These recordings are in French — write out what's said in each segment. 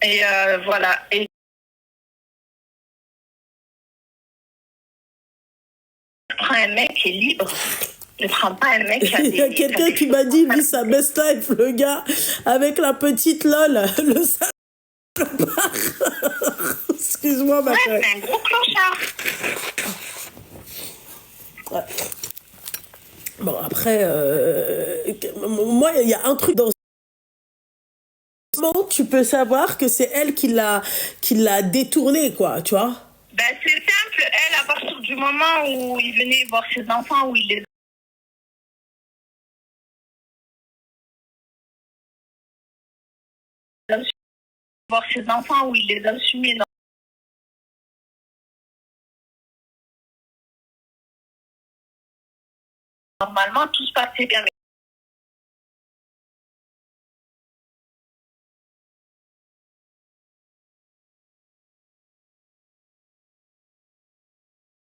Et voilà. Et prends un mec qui est libre. Ne prends pas un mec qui a des... Il y a quelqu'un qui m'a dit, lui, sa best life, le gars, avec la petite lol, le salopard. Excuse-moi, ma chérie. Ouais, c'est un gros clochard. Ouais. Bon, après, moi, il y a un truc dans ce moment, tu peux savoir que c'est elle qui l'a détourné, quoi, tu vois. Ben, c'est simple. Elle, à partir du moment où il venait voir ses enfants, où il les voir ses enfants, où il les assumait. Normalement, tout se passait bien.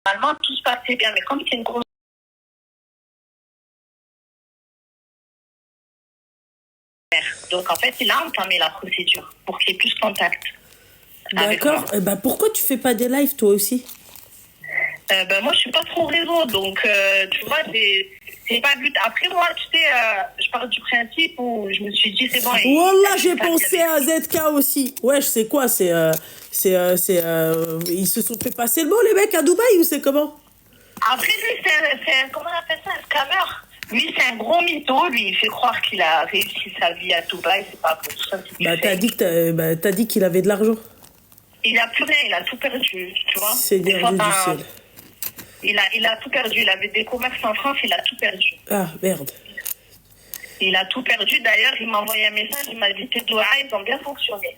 Normalement, tout se passait bien. Mais comme c'est une grosse... Donc, en fait, il a entamé la procédure pour qu'il y ait plus contact. D'accord. Bah, pourquoi tu fais pas des lives, toi aussi? Ben, moi, je suis pas trop réseau. Donc, tu vois, c'est pas le but. Après, moi, tu sais, je pars du principe où je me suis dit, c'est bon. Wallah, j'ai pensé à ZK aussi. Ouais, je sais quoi, ils se sont fait passer le mot, les mecs, à Dubaï, ou c'est comment? Après, lui, comment on appelle ça, un scammer. Lui, c'est un gros mytho. Lui, il fait croire qu'il a réussi sa vie à Dubaï. C'est pas pour ça. Bah, t'as dit qu'il avait de l'argent. Il a plus rien, il a tout perdu, tu vois. Seigneur Dieu du ciel. Il a tout perdu. Il avait des commerces en France, il a tout perdu. Ah, merde. Il a tout perdu. D'ailleurs, il m'a envoyé un message, il m'a dit tes doigts, ils ont bien fonctionné.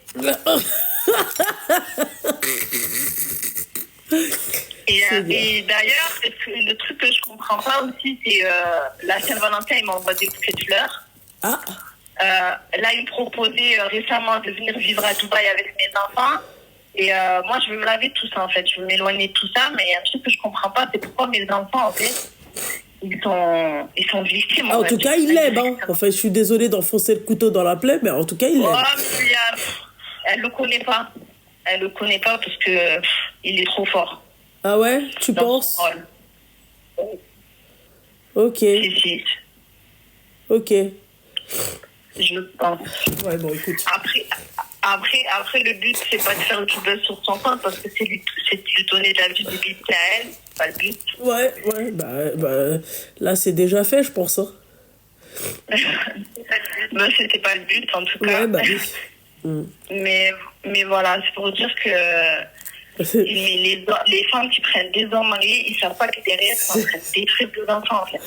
Et d'ailleurs, le truc que je comprends pas aussi, c'est la Saint-Valentin, il m'envoie des bouquets de fleurs. Ah. Là, il me proposait récemment de venir vivre à Dubaï avec mes enfants. Et moi, je veux me laver de tout ça, en fait. Je veux m'éloigner de tout ça. Mais un truc que je comprends pas, c'est pourquoi mes enfants, en fait, ils sont victimes. Ah, en tout cas, ils l'aiment. Hein. Enfin, je suis désolée d'enfoncer le couteau dans la plaie, mais en tout cas, ils l'aiment. Elle le connaît pas. Elle le connaît pas parce que il est trop fort. Ah ouais, tu penses? Ok. Si. Ok. Je pense. Ouais, bon, écoute. Après, le but, c'est pas de faire du buzz sur son compte parce que c'est de lui donner de la visibilité à elle. C'est pas le but. Ouais. Bah, là, c'est déjà fait, je pense. Hein. Ben, c'était pas le but, en tout cas. Ouais, bah oui. Mais voilà, c'est pour dire que les femmes qui prennent des hommes mariés, ils savent pas que derrière, ils sont en train de détruire deux enfants, en fait.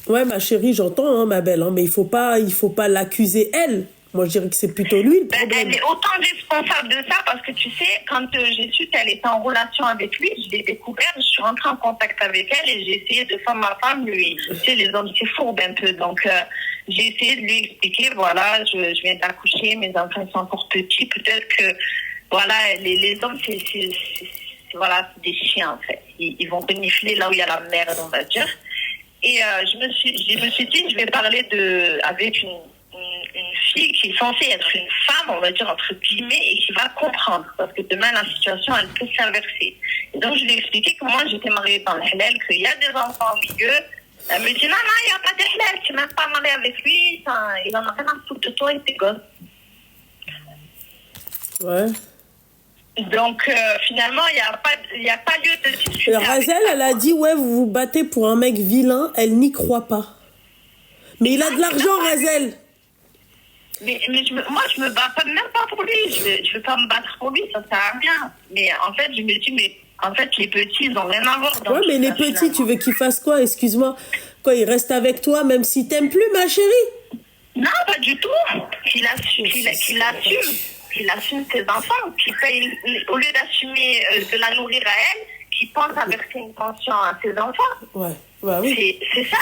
Ouais, ma chérie, j'entends, hein, ma belle, hein, mais il faut pas l'accuser, elle. Moi, je dirais que c'est plutôt lui le problème. Elle est autant responsable de ça parce que tu sais, quand j'ai su qu'elle était en relation avec lui, je l'ai découvert, je suis rentrée en contact avec elle et j'ai essayé de femme à femme, lui. Tu sais, les hommes, c'est fourbe un peu. Donc, j'ai essayé de lui expliquer, voilà, je viens d'accoucher, mes enfants sont encore petits, peut-être que, voilà, les hommes, voilà, c'est des chiens, en fait. Ils vont renifler là où il y a la merde, on va dire. Et je me suis dit, je vais parler avec une fille qui est censée être une femme, on va dire entre guillemets, et qui va comprendre. Parce que demain, la situation, elle peut s'inverser. Et donc, je lui ai expliqué que moi, j'étais mariée dans le halal, qu'il y a des enfants au milieu. Elle me dit, non, il n'y a pas de halal, tu n'es même pas mariée avec lui, il en a rien à foutre de toi et tes gosses. Ouais. Donc, finalement, il n'y a pas lieu de discuter. Razel, elle a dit, ouais, vous vous battez pour un mec vilain, elle n'y croit pas. Mais il a de l'argent, Razel. Mais moi, je me bats même pas pour lui. Je veux pas me battre pour lui, ça sert à rien. Mais en fait, je me dis, mais en fait, les petits, ils ont rien à voir. Ouais, mais les petits, finalement. Tu veux qu'ils fassent quoi? Excuse-moi. Quoi, ils restent avec toi, même s'ils t'aiment plus, ma chérie? Non, pas du tout. Qu'il assume ses enfants, qu'il paye, au lieu d'assumer de la nourrir à elle, qu'il pense à verser une pension à ses enfants. Ouais. Bah oui. C'est ça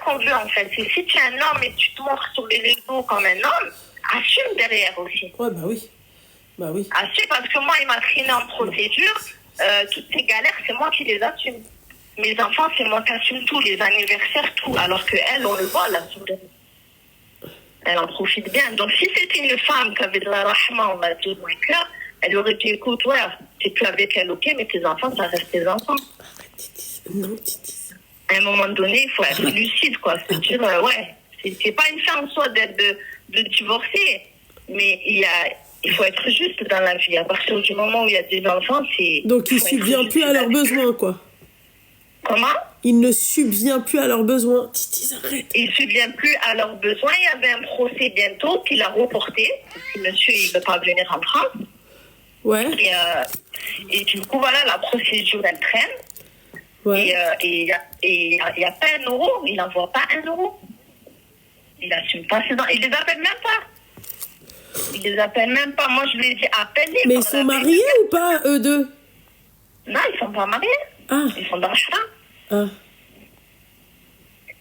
qu'on veut en fait. C'est si tu es un homme et tu te montres sur les réseaux comme un homme, assume derrière aussi. Ouais, bah oui. Assume parce que moi, il m'a traîné en procédure. Toutes ces galères, c'est moi qui les assume. Mes enfants, c'est moi qui assume tout, les anniversaires, tout. Alors qu'elle, on le voit là sur les réseaux. Elle en profite bien. Donc, si c'était une femme qui avait de la rahma, on va dire, dans le cœur, elle aurait dit, écoute, ouais, t'es plus avec elle, ok, mais tes enfants, ça reste tes enfants. Non, Titi. À un moment donné, il faut être lucide, quoi. C'est-à-dire, ouais, c'est pas une fin en soi de divorcer, mais il faut être juste dans la vie. À partir du moment où il y a des enfants, c'est... Donc, il ne subvient plus à leurs besoins, quoi. Comment? Il ne subvient plus à leurs besoins. Titi, arrête. Il ne subvient plus à leurs besoins. Il y avait un procès bientôt qu'il a reporté, parce que monsieur, il ne veut pas venir en France. Ouais. Et du coup, voilà, la procédure, elle traîne. Ouais. Et il n'y a pas un euro. Il n'envoie pas un euro. Il n'assume pas ses dents. Il ne les appelle même pas. Il les appelle même pas. Moi, je lui ai dit, appelle-les. Mais ils sont mariés ou pas, eux deux? Non, ils ne sont pas mariés. Ah. Ils sont dans le chemin. Ah.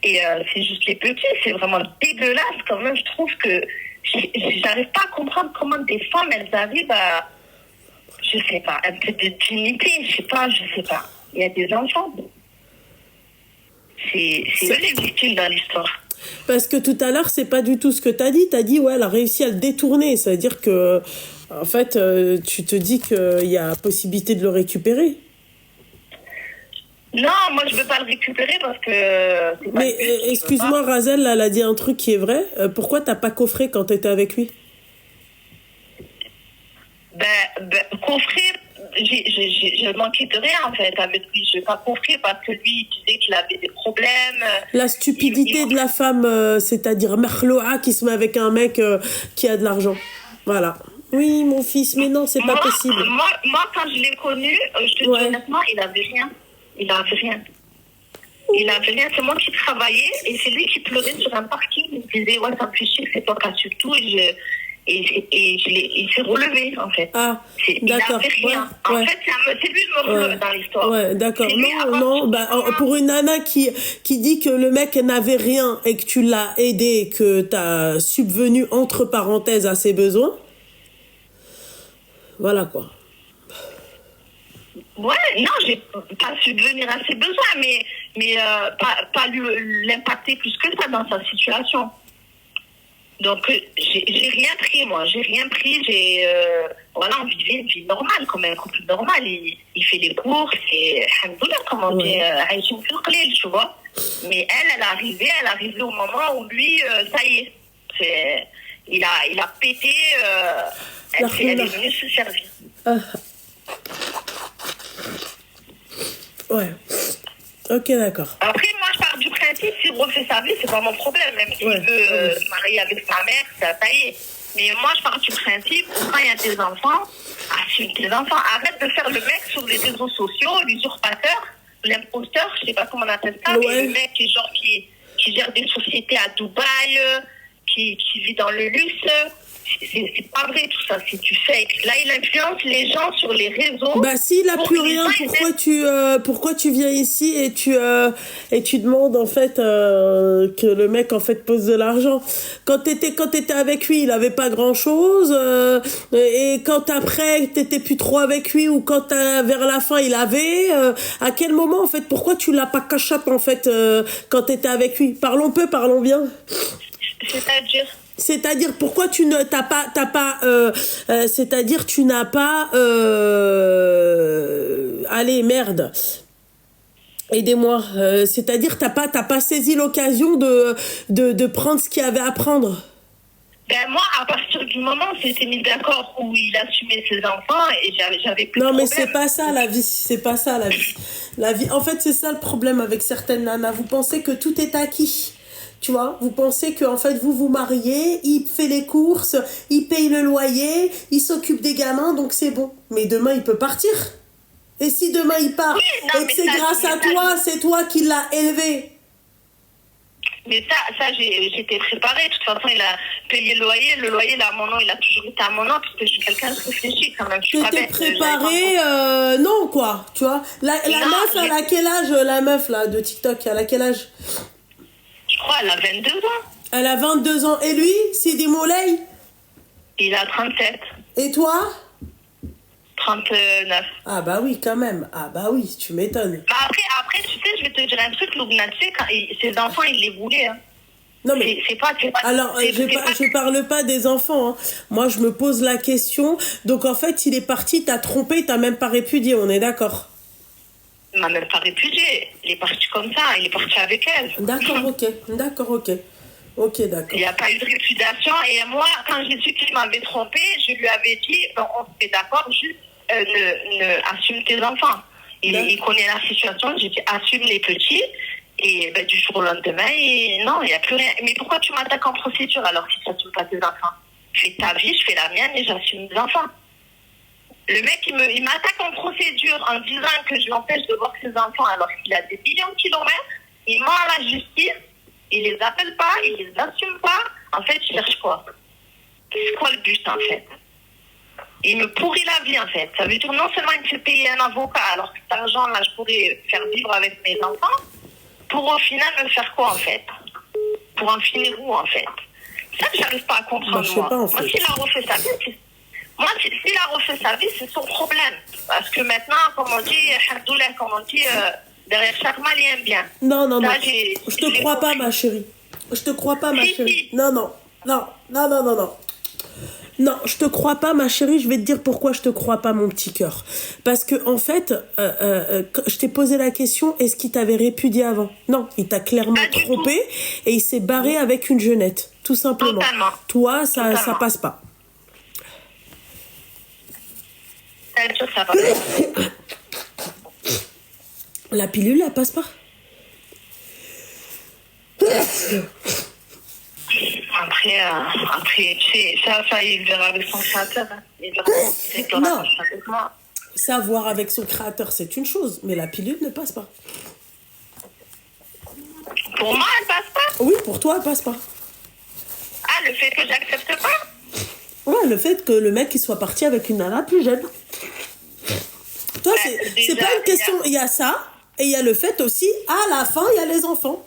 Et c'est juste les petits. C'est vraiment dégueulasse quand même. Je trouve que j'arrive pas à comprendre comment des femmes, elles arrivent à... Je sais pas. Un peu de dignité. Je sais pas. Il y a des enfants. C'est eux les victimes dans l'histoire. Parce que tout à l'heure, c'est pas du tout ce que t'as dit. T'as dit, ouais, elle a réussi à le détourner. Ça veut dire que, en fait, tu te dis qu'il y a possibilité de le récupérer. Non, moi, je veux pas le récupérer parce que... Mais excuse-moi, Razel, là, elle a dit un truc qui est vrai. Pourquoi t'as pas coffré quand t'étais avec lui? Coffrer, j'ai manqué de rien, en fait, avec lui. Je vais pas coffrer parce que lui, il disait qu'il avait des problèmes. La stupidité de la femme, c'est-à-dire Merloa qui se met avec un mec qui a de l'argent. Voilà. Oui, mon fils, mais non, c'est pas possible. Moi, quand je l'ai connu, je te dis honnêtement, il avait rien. Il avait rien. C'est moi qui travaillais et c'est lui qui pleurait sur un parking. Il me disait, ouais, ça me fait chier, c'est toi qui as su tout. Il s'est relevé, en fait. Ah, d'accord. Il n'avait rien. En fait, c'est lui le morceau dans l'histoire. Ouais, d'accord. Non, pour une nana qui dit que le mec n'avait rien et que tu l'as aidé, que tu as subvenu entre parenthèses à ses besoins, voilà quoi. Ouais, non, j'ai pas subvenir à ses besoins, mais pas l'impacter plus que ça dans sa situation. Donc, j'ai rien pris, moi. J'ai rien pris. Voilà, on vivait une vie normale, comme un couple normal. Il fait les courses et, alhamdoulilah, comme on dit, tu vois. Mais elle arrivait au moment où lui, ça y est. Il a pété, elle est venue se servir. Ouais. Ok, d'accord. Après, moi, je pars du principe, s'il refait sa vie, c'est pas mon problème. Même s'il veut se marier avec sa mère, ça y est. Mais moi, je pars du principe, quand il y a des enfants, assume tes enfants. Arrête de faire le mec sur les réseaux sociaux, l'usurpateur, l'imposteur, je sais pas comment on appelle ça, mais le mec qui gère des sociétés à Dubaï, qui vit dans le luxe. C'est pas vrai tout ça, si tu fais. Là, il influence les gens sur les réseaux. Bah, s'il a plus rien, pourquoi tu viens ici et tu demandes en fait que le mec en fait pose de l'argent. Quand t'étais avec lui, il avait pas grand chose. Et quand après t'étais plus trop avec lui ou quand vers la fin il avait. À quel moment en fait, pourquoi tu l'as pas caché en fait quand t'étais avec lui? Parlons peu, parlons bien. C'est-à-dire, pourquoi tu ne t'as pas c'est-à-dire tu n'as pas allez, merde. Aidez-moi. C'est-à-dire t'as pas saisi l'occasion de prendre ce qu'il y avait à prendre. Moi, à partir du moment où c'était mis d'accord, où il assumait ses enfants, et j'avais plus de problème. Non, mais c'est pas ça la vie. C'est pas ça la vie. La vie, en fait, c'est ça le problème avec certaines nanas. Vous pensez que tout est acquis. Tu vois, vous pensez qu'en fait, vous mariez, il fait les courses, il paye le loyer, il s'occupe des gamins, donc c'est bon. Mais demain, il peut partir. Et si demain, il part, et que c'est grâce à toi, c'est toi qui l'as élevé. Mais ça j'étais préparée. De toute façon, il a payé le loyer, là, à mon nom, il a toujours été à mon nom, parce que je suis quelqu'un de réfléchi quand même. T'étais préparée, non, quoi, tu vois. La meuf, elle a quel âge, la meuf, là, de TikTok, elle a quel âge? Je crois elle a 22 ans. Elle a 22 ans. Et lui, Sidi Moulay? Il a 37. Et toi? 39. Ah bah oui, quand même. Ah bah oui, tu m'étonnes. Bah après, tu sais, je vais te dire un truc, Loubna, tu sais, quand ses enfants, ils les voulaient. Hein. Non, mais C'est pas... alors, je parle pas des enfants, hein. Moi, je me pose la question. Donc, en fait, il est parti, t'as trompé, t'as même pas répudié, on est d'accord? Il m'a même pas répudié. Il est parti comme ça, il est parti avec elle. D'accord, ok. D'accord, ok. Ok, d'accord. Il n'y a pas eu de répudiation. Et moi, quand j'ai su qu'il m'avait trompé, je lui avais dit, bon, on se met d'accord, juste assume tes enfants. Il connaît la situation, j'ai dit, assume les petits. Et du jour au lendemain, non, il n'y a plus rien. Mais pourquoi tu m'attaques en procédure alors que tu n'assumes pas tes enfants? Fais ta vie, je fais la mienne et j'assume mes enfants. Le mec, il m'attaque en procédure en disant que je l'empêche de voir ses enfants alors qu'il a des millions de kilomètres. Il ment à la justice, il les appelle pas, il les assume pas. En fait, il cherche quoi? C'est quoi le but en fait? Il me pourrit la vie en fait. Ça veut dire non seulement il me fait payer un avocat alors que cet argent-là, je pourrais faire vivre avec mes enfants, pour au final me faire quoi en fait? Pour en finir où en fait? C'est ça que j'arrive pas à comprendre. Je sais pas, en fait. Moi, s'il a refait sa vie, s'il a refait sa vie, c'est son problème. Parce que maintenant, comme on dit, Hamdoullah, comme on dit, derrière chaque mal, il y a un bien. Non, non, non. Ça, Je te crois pas, ma chérie. Je te crois pas, ma chérie. Non, non. Non, non, non, non, non. Non, je te crois pas, ma chérie. Je vais te dire pourquoi je te crois pas, mon petit cœur. Parce que, en fait, je t'ai posé la question, est-ce qu'il t'avait répudié avant? Non, il t'a clairement trompé et il s'est barré avec une jeunette. Tout simplement. Totalement. Toi, ça passe pas. Ça va. La pilule, elle passe pas. Après, tu sais, ça, il verra avec son créateur. Il verra Non. avec moi. Savoir avec son créateur, c'est une chose, mais la pilule ne passe pas. Pour moi, elle passe pas. Oui, pour toi, elle passe pas. Ah, le fait que j'accepte pas? Ouais, le fait que le mec il soit parti avec une nana plus jeune. Toi, c'est pas une question. Il y a ça, et il y a le fait aussi, à la fin, il y a les enfants.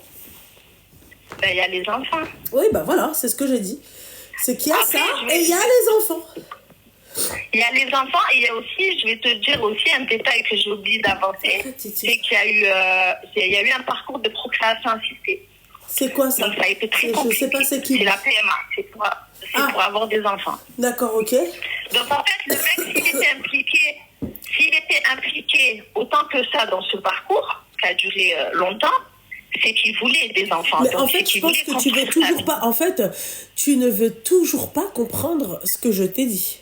Il y a les enfants. Oui, bah voilà, c'est ce que j'ai dit. C'est qu'il y a Après, ça, et il y a les enfants. Il y a les enfants, et il y a aussi, je vais te dire aussi un détail que j'ai oublié d'avancer, c'est qu'il y a eu un parcours de procréation assistée. C'est quoi ça? Donc ça a été très compliqué. Je sais pas c'est qui. C'est la PMA, c'est pour avoir des enfants. D'accord, ok. Donc en fait, le mec, s'il était impliqué autant que ça dans ce parcours, qui a duré longtemps, c'est qu'il voulait des enfants. Mais donc, en fait, je pense que tu veux toujours pas. En fait, tu ne veux toujours pas comprendre ce que je t'ai dit.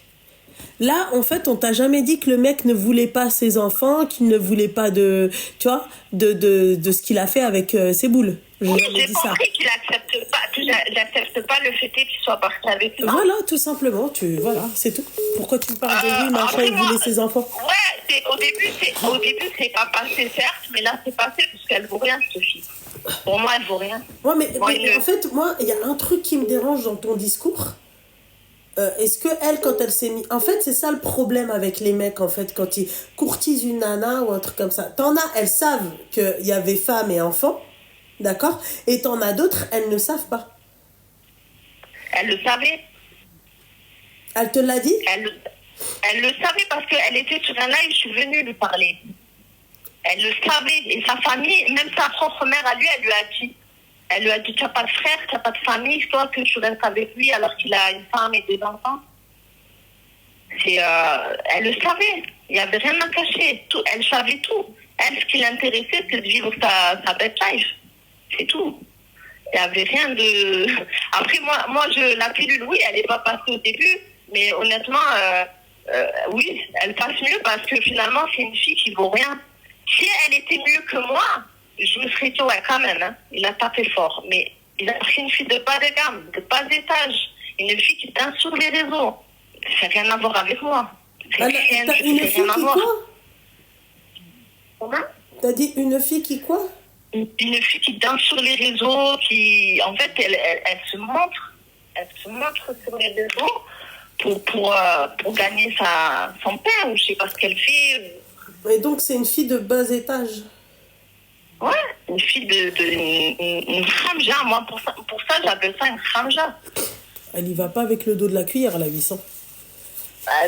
Là, en fait, on t'a jamais dit que le mec ne voulait pas ses enfants, qu'il ne voulait pas de, tu vois, de ce qu'il a fait avec ses boules. J'ai compris qu'il accepte pas, que j'accepte pas le fait qu'il soit parti avec lui. Voilà, tout simplement, voilà, c'est tout. Pourquoi tu me parles de lui, machin, il voulait ses enfants? Ouais, au début, c'est pas passé, certes, mais là, c'est passé parce qu'elle vaut rien, cette fille. Pour moi, elle vaut rien. Ouais, mais en fait, moi, il y a un truc qui me dérange dans ton discours. Est-ce que elle, quand elle s'est mis... En fait, c'est ça le problème avec les mecs, en fait, quand ils courtisent une nana ou un truc comme ça. T'en as, elles savent qu'il y avait femme et enfant, d'accord? Et t'en as d'autres, elles ne savent pas. Elle le savait. Elle te l'a dit? Elle le savait parce qu'elle était sur un live, je suis venue lui parler. Elle le savait, et sa famille, même sa propre mère à lui, elle lui a dit. Elle lui a dit, tu n'as pas de frère, tu n'as pas de famille, toi que tu restes avec lui alors qu'il a une femme et des enfants. Elle le savait, il n'y avait rien à cacher, tout, elle savait tout. Elle, ce qui l'intéressait, c'était de vivre sa best life, c'est tout. Il n'y avait rien de... Après, moi la pilule, oui, elle n'est pas passée au début, mais honnêtement, oui, elle passe mieux parce que finalement, c'est une fille qui vaut rien. Si elle était mieux que moi, je me serais dit, ouais, quand même, hein, il a tapé fort. Mais il a pris une fille de bas de gamme, de bas étage. Une fille qui danse sur les réseaux. Ça n'a rien à voir avec moi. Une fille qui quoi? Comment? T'as dit une fille qui quoi? Une fille qui danse sur les réseaux, qui, en fait, elle se montre. Elle se montre sur les réseaux pour gagner son pain, ou je sais pas ce qu'elle fait. Et donc, c'est une fille de bas étage? Ouais, une fille une khamja. Moi, pour ça, j'appelle ça une khamja. Elle y va pas avec le dos de la cuillère, la 800.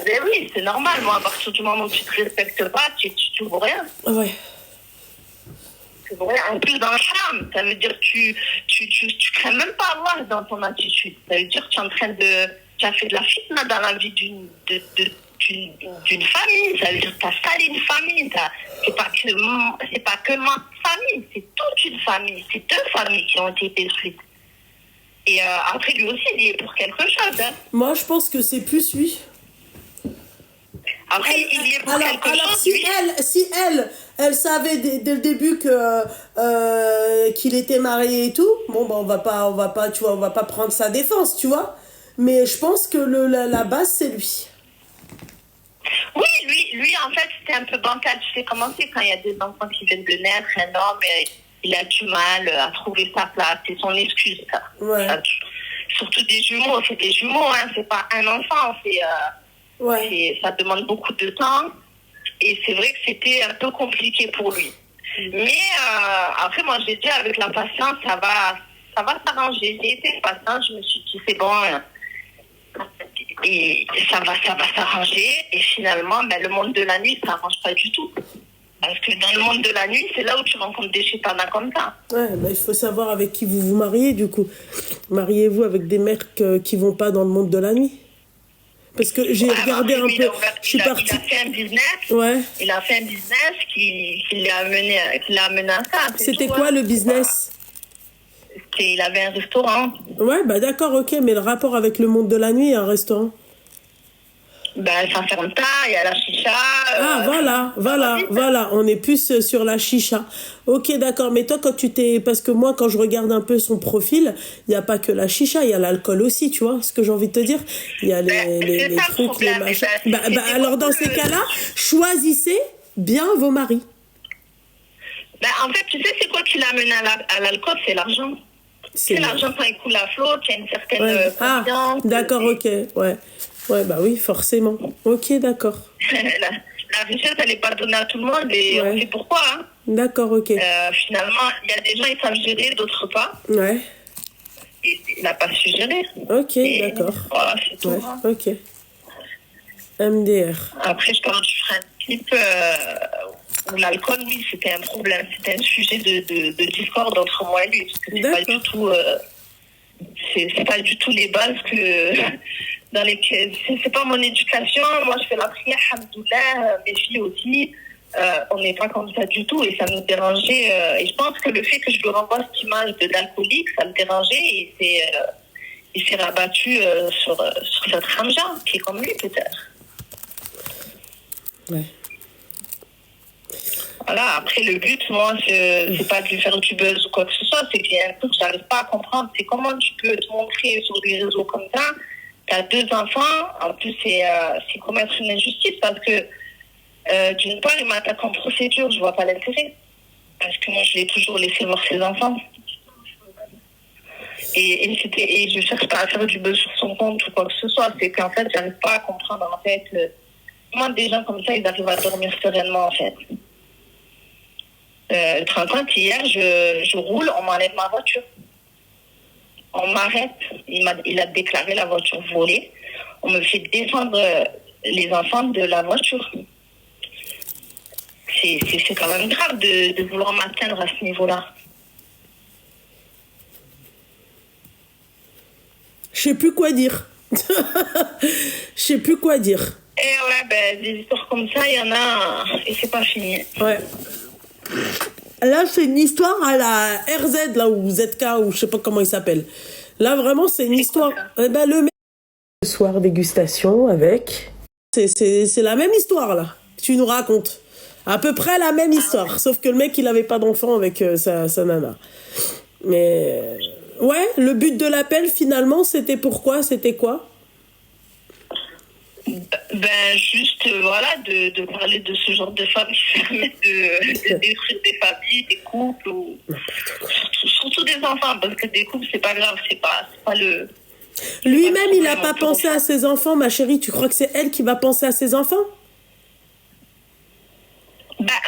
Ben oui, c'est normal. Moi, à partir du moment où tu te respectes pas, tu vaux rien. Ouais. C'est vrai, en plus dans l'islam, ça veut dire que tu crains même pas Allah dans ton attitude. Ça veut dire que tu es en train de, tu as fait de la fitna dans la vie d'une famille. Ça veut dire que tu as salé une famille. C'est pas que ma famille, c'est toute une famille. C'est deux familles qui ont été détruites. Et après, lui aussi, il est pour quelque chose. Hein. Moi, je pense que c'est plus lui. Après, il y est pour quelque chose. Si elle savait dès le début que qu'il était marié et tout, bon, bah, on va pas, tu vois, on va pas prendre sa défense, tu vois. Mais je pense que la base, c'est lui. Oui, lui, en fait, c'était un peu bancal. Tu sais comment c'est quand il y a des enfants qui viennent de naître, un homme, il a du mal à trouver sa place. C'est son excuse, ça. Ouais. Surtout des jumeaux, c'est des jumeaux, hein. C'est pas un enfant, ça demande beaucoup de temps. Et c'est vrai que c'était un peu compliqué pour lui. Mais après, moi, j'ai dit, avec la patience, ça va s'arranger. J'ai été patiente, je me suis dit, c'est bon. Et ça va s'arranger. Et finalement, le monde de la nuit, ça n'arrange pas du tout. Parce que dans le monde de la nuit, c'est là où tu rencontres des chétanas comme ça. Ouais, il faut savoir avec qui vous vous mariez, du coup. Mariez-vous avec des mecs qui vont pas dans le monde de la nuit. Parce que j'ai regardé un peu. Je suis partie. Il a fait un business. Ouais. Il a fait un business qui l'a amené à ça. C'était quoi le business? Il avait un restaurant. Ouais, bah d'accord, ok. Mais le rapport avec le monde de la nuit, un restaurant? Ça ferme pas, il y a la chicha. Voilà. On est plus sur la chicha. Ok, d'accord. Mais toi, parce que moi, quand je regarde un peu son profil, il n'y a pas que la chicha, il y a l'alcool aussi, tu vois ce que j'ai envie de te dire? Il y a les trucs, les machins. Alors, dans ces cas-là, choisissez bien vos maris. En fait, tu sais, c'est quoi qui l'amène à l'alcool? C'est l'argent. C'est l'argent quand il coule à flot, il y a une certaine confiance. D'accord, ok, ouais. Ouais, bah oui, forcément. Ok, d'accord. La richesse, elle n'est pas donnée à tout le monde et on sait pourquoi. Hein. D'accord, ok. Finalement, il y a des gens qui savent gérer, d'autres pas. Ouais. Et il n'a pas su gérer. Ok, d'accord. Voilà, c'est tout. Ouais, hein. Ok. MDR. Après, je parle du principe où l'alcool, oui, c'était un problème. C'était un sujet de discorde entre moi et lui. Parce que c'est pas du tout les bases que... dans lesquelles c'est pas mon éducation. Moi, je fais la prière, alhamdoulilah, mes filles aussi. On n'est pas comme ça du tout et ça nous dérangeait. Et je pense que le fait que je lui renvoie cette image de l'alcoolique, ça me dérangeait et il s'est rabattu sur cette ramja qui est comme lui peut-être. Ouais. Voilà, après le but, moi, c'est pas de lui faire du buzz ou quoi que ce soit, c'est qu'il y a un truc que j'arrive pas à comprendre. C'est comment tu peux te montrer sur des réseaux comme ça. T'as 2 enfants, en plus c'est commettre une injustice parce que d'une part il m'attaque en procédure, je vois pas l'intérêt. Parce que moi je l'ai toujours laissé voir ses enfants. Et je cherche pas à faire du buzz sur son compte ou quoi que ce soit, c'est qu'en fait j'arrive pas à comprendre en fait comment des gens comme ça ils arrivent à dormir sereinement en fait. Le 30 hier je roule, on m'enlève ma voiture. On m'arrête, il a déclaré la voiture volée. On me fait descendre les enfants de la voiture. C'est quand même grave de vouloir m'atteindre à ce niveau-là. Je sais plus quoi dire. Et ouais, des histoires comme ça, il y en a et c'est pas fini. Ouais. Là, c'est une histoire à la RZ, là, ou ZK, ou je sais pas comment il s'appelle. Là, vraiment, c'est une histoire. Le mec... Le soir, dégustation avec... C'est la même histoire, là, que tu nous racontes. À peu près la même histoire. Sauf que le mec, il avait pas d'enfant avec sa nana. Mais... Ouais, le but de l'appel, finalement, c'était pourquoi? C'était quoi? Juste, voilà, de parler de ce genre de femmes qui permettent de détruire des familles, des couples, ou surtout des enfants, parce que des couples, c'est pas grave, c'est pas le... Lui-même, il n'a pas pensé à ses enfants, ma chérie. Tu crois que c'est elle qui va penser à ses enfants?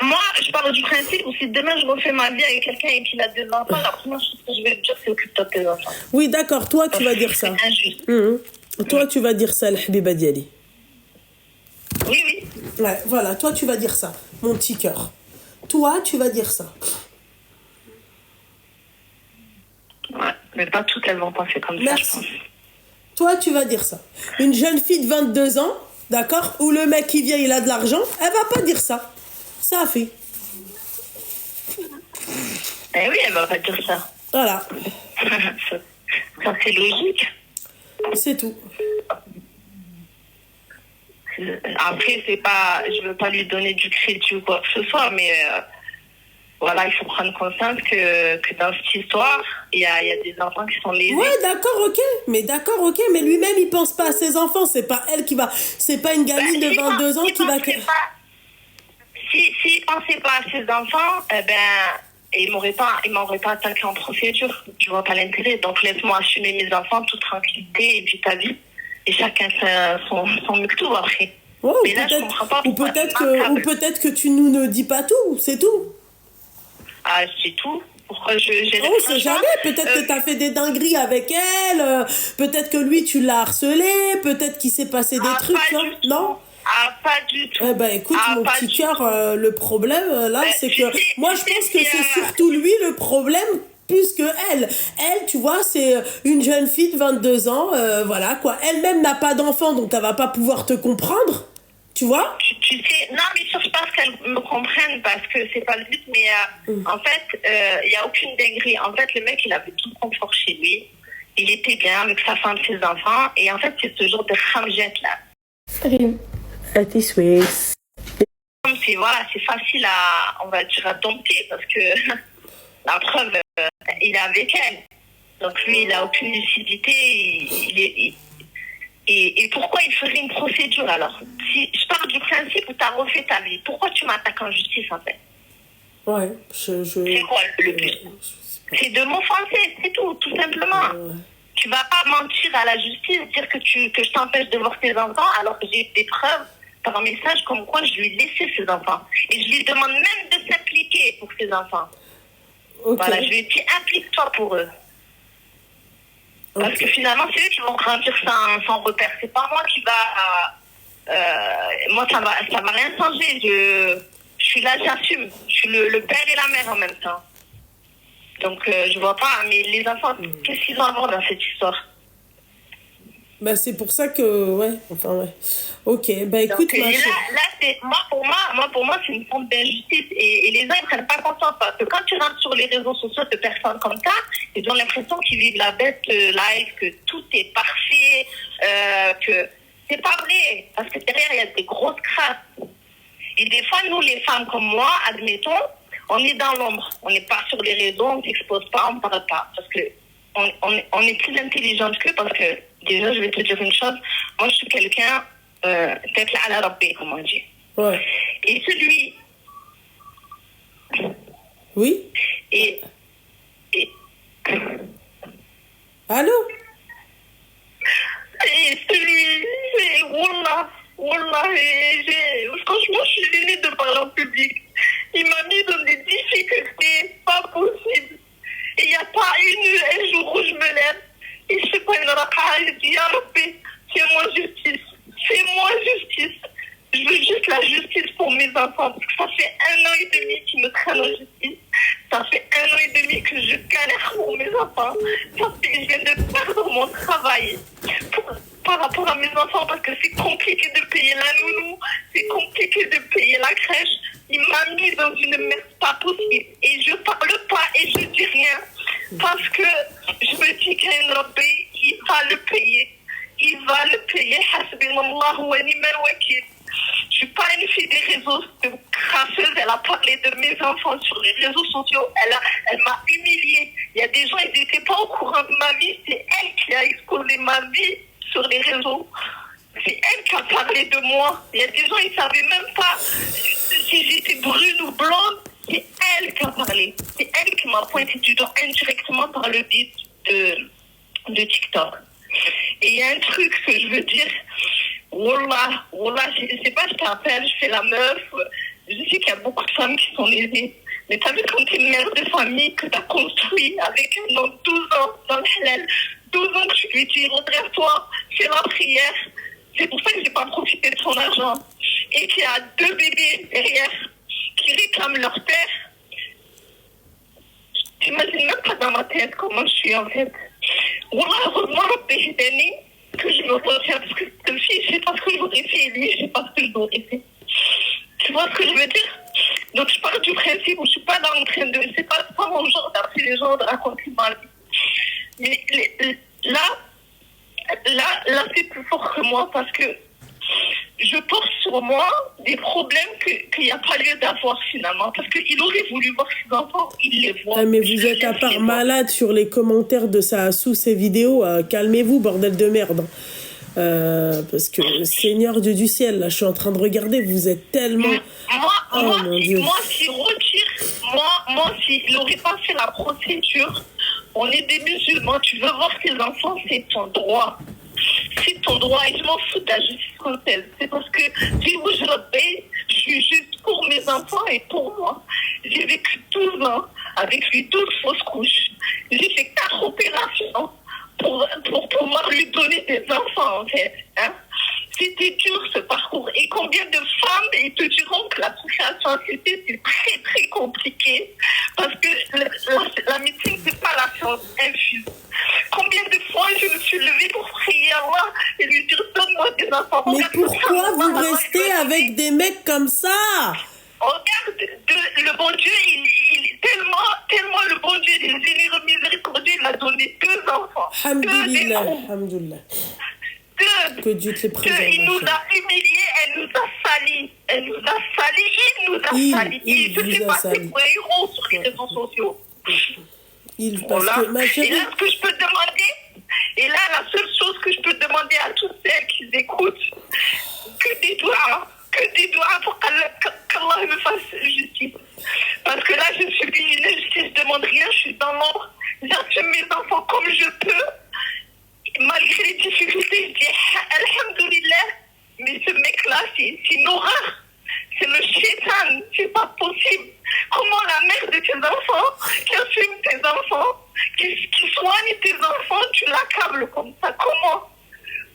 Moi, je parle du principe où si demain je refais ma vie avec quelqu'un et qu'il a 2 enfants, la première chose que je vais te dire, c'est occupe-toi de tes enfants. Oui, d'accord, toi, tu vas dire ça. C'est injuste. Toi, tu vas dire ça, le Habiba Diali. Oui. Ouais, voilà, toi, tu vas dire ça, mon petit cœur. Toi, tu vas dire ça. Mais pas toutes elles vont penser comme ça, je Merci. pense. Toi, tu vas dire ça. Une jeune fille de 22 ans, d'accord, où le mec qui vient, il a de l'argent, elle va pas dire ça. Ça a fait. Eh oui, elle va pas dire ça. Voilà, Ça, c'est logique. c'est tout. Après, c'est pas, je veux pas lui donner du crédit ou quoi que ce soit, mais voilà, il faut prendre conscience que dans cette histoire, il y a des enfants qui sont lésés. Ouais, d'accord, ok. Mais lui-même, il pense pas à ses enfants. C'est pas elle qui va. C'est pas une gamine de 22 ans qui va. S'il pensait pas à ses enfants, il m'aurait pas attaqué en procédure. Je vois pas l'intérêt. Donc laisse-moi assumer mes enfants, toute tranquillité, et puis ta vie. Et chacun son mictou après. Ouais, mais là, je comprends pas. ou peut-être que tu nous ne dis pas tout, c'est tout. Ah, c'est tout. Pourquoi j'ai On sait jamais, peut-être que t'as fait des dingueries avec elle, peut-être que lui tu l'as harcelé, peut-être qu'il s'est passé des trucs, non? Ah, pas du tout. Eh ben écoute, mon petit cœur, le problème là, c'est que moi je pense que c'est surtout lui le problème plus que elle. Elle, tu vois, c'est une jeune fille de 22 ans, voilà quoi. Elle-même n'a pas d'enfant, donc elle va pas pouvoir te comprendre. Tu vois? Tu sais, non, mais je pense qu'elles me comprennent parce que c'est pas le but, mais en fait, il n'y a aucune dinguerie. En fait, le mec, il avait tout le confort chez lui. Il était bien avec sa femme, ses enfants. Et en fait, c'est ce genre de ramjette là. Voilà, c'est facile on va dire, à dompter parce que la preuve, il est avec elle. Donc lui, il n'a aucune lucidité. Et pourquoi il ferait une procédure alors? Si je pars du principe où tu as refait ta vie, pourquoi tu m'attaques en justice en fait? Ouais, c'est quoi le but? C'est de m'offenser, c'est tout simplement. Tu vas pas mentir à la justice, dire que je t'empêche de voir tes enfants alors que j'ai des preuves par un message comme quoi je lui ai laissé ses enfants. Et je lui demande même de s'impliquer pour ses enfants. Okay. Voilà, je lui ai dit implique-toi pour eux. Parce que finalement, c'est eux qui vont grandir sans repère. C'est pas moi qui va... moi, ça va rien changer. Je suis là, j'assume. Je suis le père et la mère en même temps. Donc, je vois pas. Mais les enfants, qu'est-ce qu'ils ont à voir dans cette histoire? Bah, c'est pour ça que... Ouais, enfin, ouais. Ok, bah écoute... Donc, pour moi, c'est une forme d'injustice. Et les gens, ils prennent pas conscience. Parce que quand tu rentres sur les réseaux sociaux de personnes comme ça, ils ont l'impression qu'ils vivent la best life, que tout est parfait, que c'est pas vrai. Parce que derrière, il y a des grosses crasses. Et des fois, nous, les femmes comme moi, admettons, on est dans l'ombre. On n'est pas sur les réseaux, on ne s'expose pas, on ne parle pas. Parce que on est plus intelligente qu'eux parce que, déjà, je vais te dire une chose. Moi, je suis quelqu'un, tête à la rabbi, comme on dit. Ouais. Et celui... Oui? Et... Allô? Et celui... Wallah, franchement, je suis gênée de parler en public. Il m'a mis dans des difficultés, pas possible. Et il n'y a pas un jour où je me lève et je fais pas une raka'a, je dis, Ya Rabbi, fais-moi justice. Fais-moi justice. Je veux juste la justice pour mes enfants. Parce que ça fait 1 an et demi qu'ils me traînent en justice. Ça fait 1 an et demi que je galère pour mes enfants. Je viens de perdre mon travail par rapport à mes enfants parce que c'est compliqué de payer la nounou, c'est compliqué de payer la crèche. Il m'a mis dans une merde pas possible. Et je parle pas et je dis rien parce que je me dis qu'un Rabbi, il va le payer. Il va le payer. Hasbunallahu wa ni'mal wakil. Je suis pas une fille des réseaux crasseuse. Elle a parlé de mes enfants sur les réseaux sociaux. Elle m'a humiliée. Il y a des gens, ils n'étaient pas au courant de ma vie. C'est elle qui a exposé ma vie sur les réseaux. C'est elle qui a parlé de moi. Il y a des gens, ils ne savaient même pas si j'étais brune ou blonde. C'est elle qui a parlé. C'est elle qui m'a pointé du doigt indirectement par le biais de TikTok. Et il y a un truc que je veux dire. Wallah, je sais pas, je t'appelle, je fais la meuf. Je sais qu'il y a beaucoup de femmes qui sont lésées. Mais t'as vu quand t'es mère de famille, que t'as construit avec un homme 12 ans dans le halal, 12 ans que tu lui dis, redresse-toi, fais la prière. C'est pour ça que j'ai pas profité de son argent. Et qu'il y a 2 bébés derrière qui réclament leur père. J'imagine même pas dans ma tête comment je suis en fait. Voilà, heureusement, que je me retiens parce que cette fille, je sais pas ce que j'aurais fait et lui, je sais pas ce que j'aurais fait. Tu vois ce que je veux dire? Donc je pars du principe où je suis pas là en train de... C'est pas mon genre d'appeler les gens de raconter ma vie. Mais là, c'est plus fort que moi parce que je porte sur moi des problèmes qu'il n'y a pas lieu d'avoir finalement. Parce qu'il aurait voulu voir ses enfants, il les voit. Ah, mais vous êtes à part malade sur les commentaires de sous ces vidéos. Calmez-vous, bordel de merde. Parce que Seigneur Dieu du ciel, là, je suis en train de regarder, vous êtes tellement... Moi, s'il n'aurait pas fait la procédure, on est des musulmans, tu veux voir tes enfants, c'est ton droit. C'est ton droit et je m'en fous de la justice comme telle. C'est parce que je suis juste pour mes enfants et pour moi. J'ai vécu 12 ans avec lui, 12 fausses couches. J'ai fait 4 opérations pour pouvoir lui donner des enfants, en fait. Hein? C'était dur, ce parcours. Et combien de femmes, ils te diront que la procréation assistée, c'est très, très compliqué. Parce que la médecine, c'est pas la science infuse. Combien de fois je me suis levée pour prier à Allah et lui dire donne-moi des enfants. Mais pourquoi vous restez avec des mecs comme ça? Regarde, le bon Dieu, il est tellement le bon Dieu, il est généreux, miséricordieux, il a donné 2 enfants. Alhamdulillah, alhamdulillah. Que Dieu te les préserve. Il nous a humiliés, elle nous a salis. Elle nous a salis, il nous a salis. Et je sais pas, c'est pour un héros sur les réseaux sociaux. Parce que, ma chérie... Et là, ce que je peux demander, et là, la seule chose que je peux demander à toutes celles qui écoutent, que des doigts pour qu'Allah me fasse justice. Parce que là, je subis une injustice, je demande rien, je suis dans l'ombre, j'assume mes enfants comme je peux. Malgré les difficultés, je dis Alhamdulillah, mais ce mec-là, c'est une horreur. C'est le shaitan, c'est pas possible. Comment la mère de tes enfants, qui assume tes enfants, qui soigne tes enfants, tu l'accables comme ça?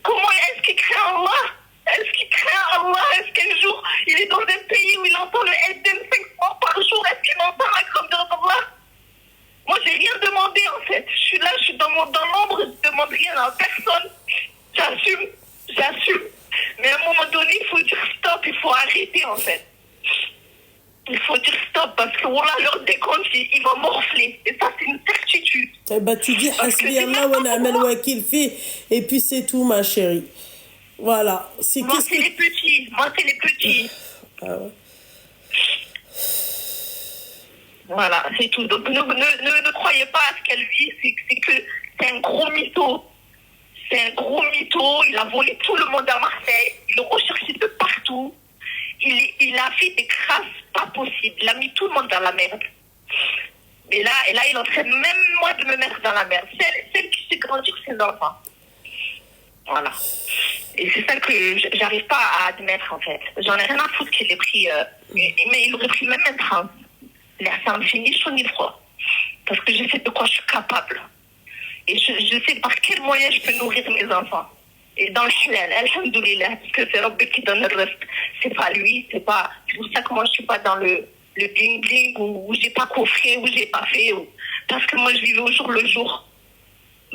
Comment est-ce qu'il craint Allah? Est-ce qu'il craint Allah? Est-ce qu'un jour, il est dans un pays où il entend le Eddem 5 fois par jour? Est-ce qu'il entend la grandeur d'Allah? Moi, j'ai rien demandé, en fait. Je suis là, je suis dans l'ombre, je demande rien à personne. J'assume. Mais à un moment donné, il faut dire stop, il faut arrêter, en fait. Il faut dire stop, parce que voilà, leur décompte, il va morfler. Et ça, c'est une certitude. Eh ben, tu dis Hasbi Allah wa ni'mal wakil fi, et puis c'est tout, ma chérie. Voilà. Moi, c'est les petits. Ah ouais. Voilà, c'est tout. Donc, ne croyez pas à ce qu'elle vit, c'est que c'est un gros mytho. C'est un gros mytho. Il a volé tout le monde à Marseille. Il le recherchait de partout. Il a fait des crasses pas possibles. Il a mis tout le monde dans la merde. Et là, il est en train même moi de me mettre dans la merde. Celle qui sait grandir ses enfants. Voilà. Et c'est ça que j'arrive pas à admettre, en fait. J'en ai rien à foutre qu'il ait pris... mais il aurait pris même un train. Ça me fait ni chaud ni froid. Parce que je sais de quoi je suis capable. Et je sais par quel moyen je peux nourrir mes enfants. Et dans le halal, alhamdoulilah, parce que c'est Rabbi qui donne le reste. C'est pas lui, c'est pour ça que moi je suis pas dans le bling-bling où j'ai pas coffré, où j'ai pas fait. Parce que moi je vivais au jour le jour.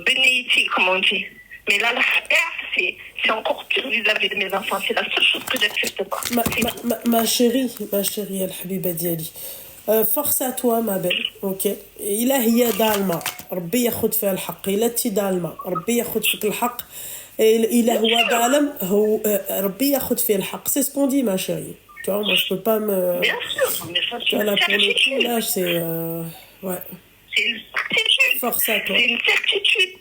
Bénéiti, comme on dit. Mais là, la perte, c'est encore pire vis-à-vis de mes enfants. C'est la seule chose que j'accepte pas. Ma chérie, Al-Habiba Diali. Force à toi, ma belle, ok. إلا هي ظالمة ربي ياخذ فيها الحق، إلا أنت ظالمة ربي ياخذ فيك الحق، إلا هو ظالم هو ربي ياخذ فيه الحق. C'est ce qu'on dit, ma chérie. Tu vois, moi je peux pas me... Bien sûr, mais ça c'est voilà, une certitude. Pour le coup, là, c'est... ouais. C'est une certitude. Force à toi. C'est une certitude.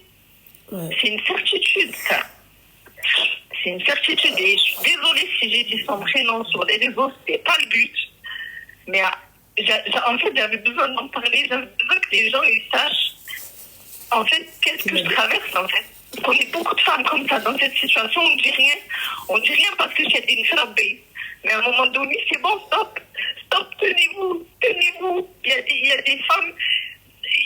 Ouais. C'est une certitude, ça. C'est une certitude. Et je suis désolée si j'ai dit son prénom sur les réseaux, c'était pas le but. Mais en fait, j'avais besoin d'en parler, j'avais besoin que les gens ils sachent, en fait, qu'est-ce que je traverse, en fait. Parce qu'on est beaucoup de femmes comme ça, dans cette situation, on dit rien parce que c'est une frappée. Mais à un moment donné, c'est bon, stop, tenez-vous. Il y a des femmes,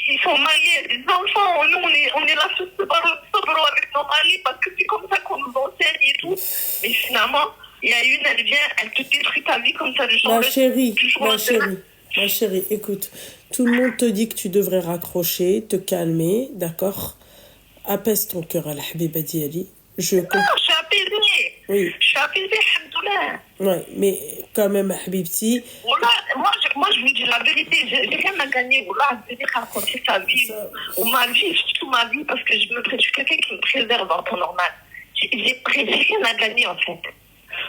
ils sont mariés, des enfants, nous, on est là sur ce baro avec nos maris, parce que c'est comme ça qu'on nous enseigne et tout. Mais finalement, il y a une, elle vient, elle te détruit ta vie comme ça, le jour Ma chérie, écoute, tout le monde te dit que tu devrais raccrocher, te calmer, d'accord? apaise ton cœur à la habiba diali. Je Non, je suis apaisée. Oui. Je suis apaisée, alhamdoulilah. Ouais, mais quand même, habibti, Voilà, moi, je vous dis la vérité, j'ai rien à gagner. Voilà, je vais raconter sa vie, Ça- ou ma vie, surtout ma vie, parce que je suis quelqu'un qui me préserve en temps normal. J'ai rien à gagner, en fait.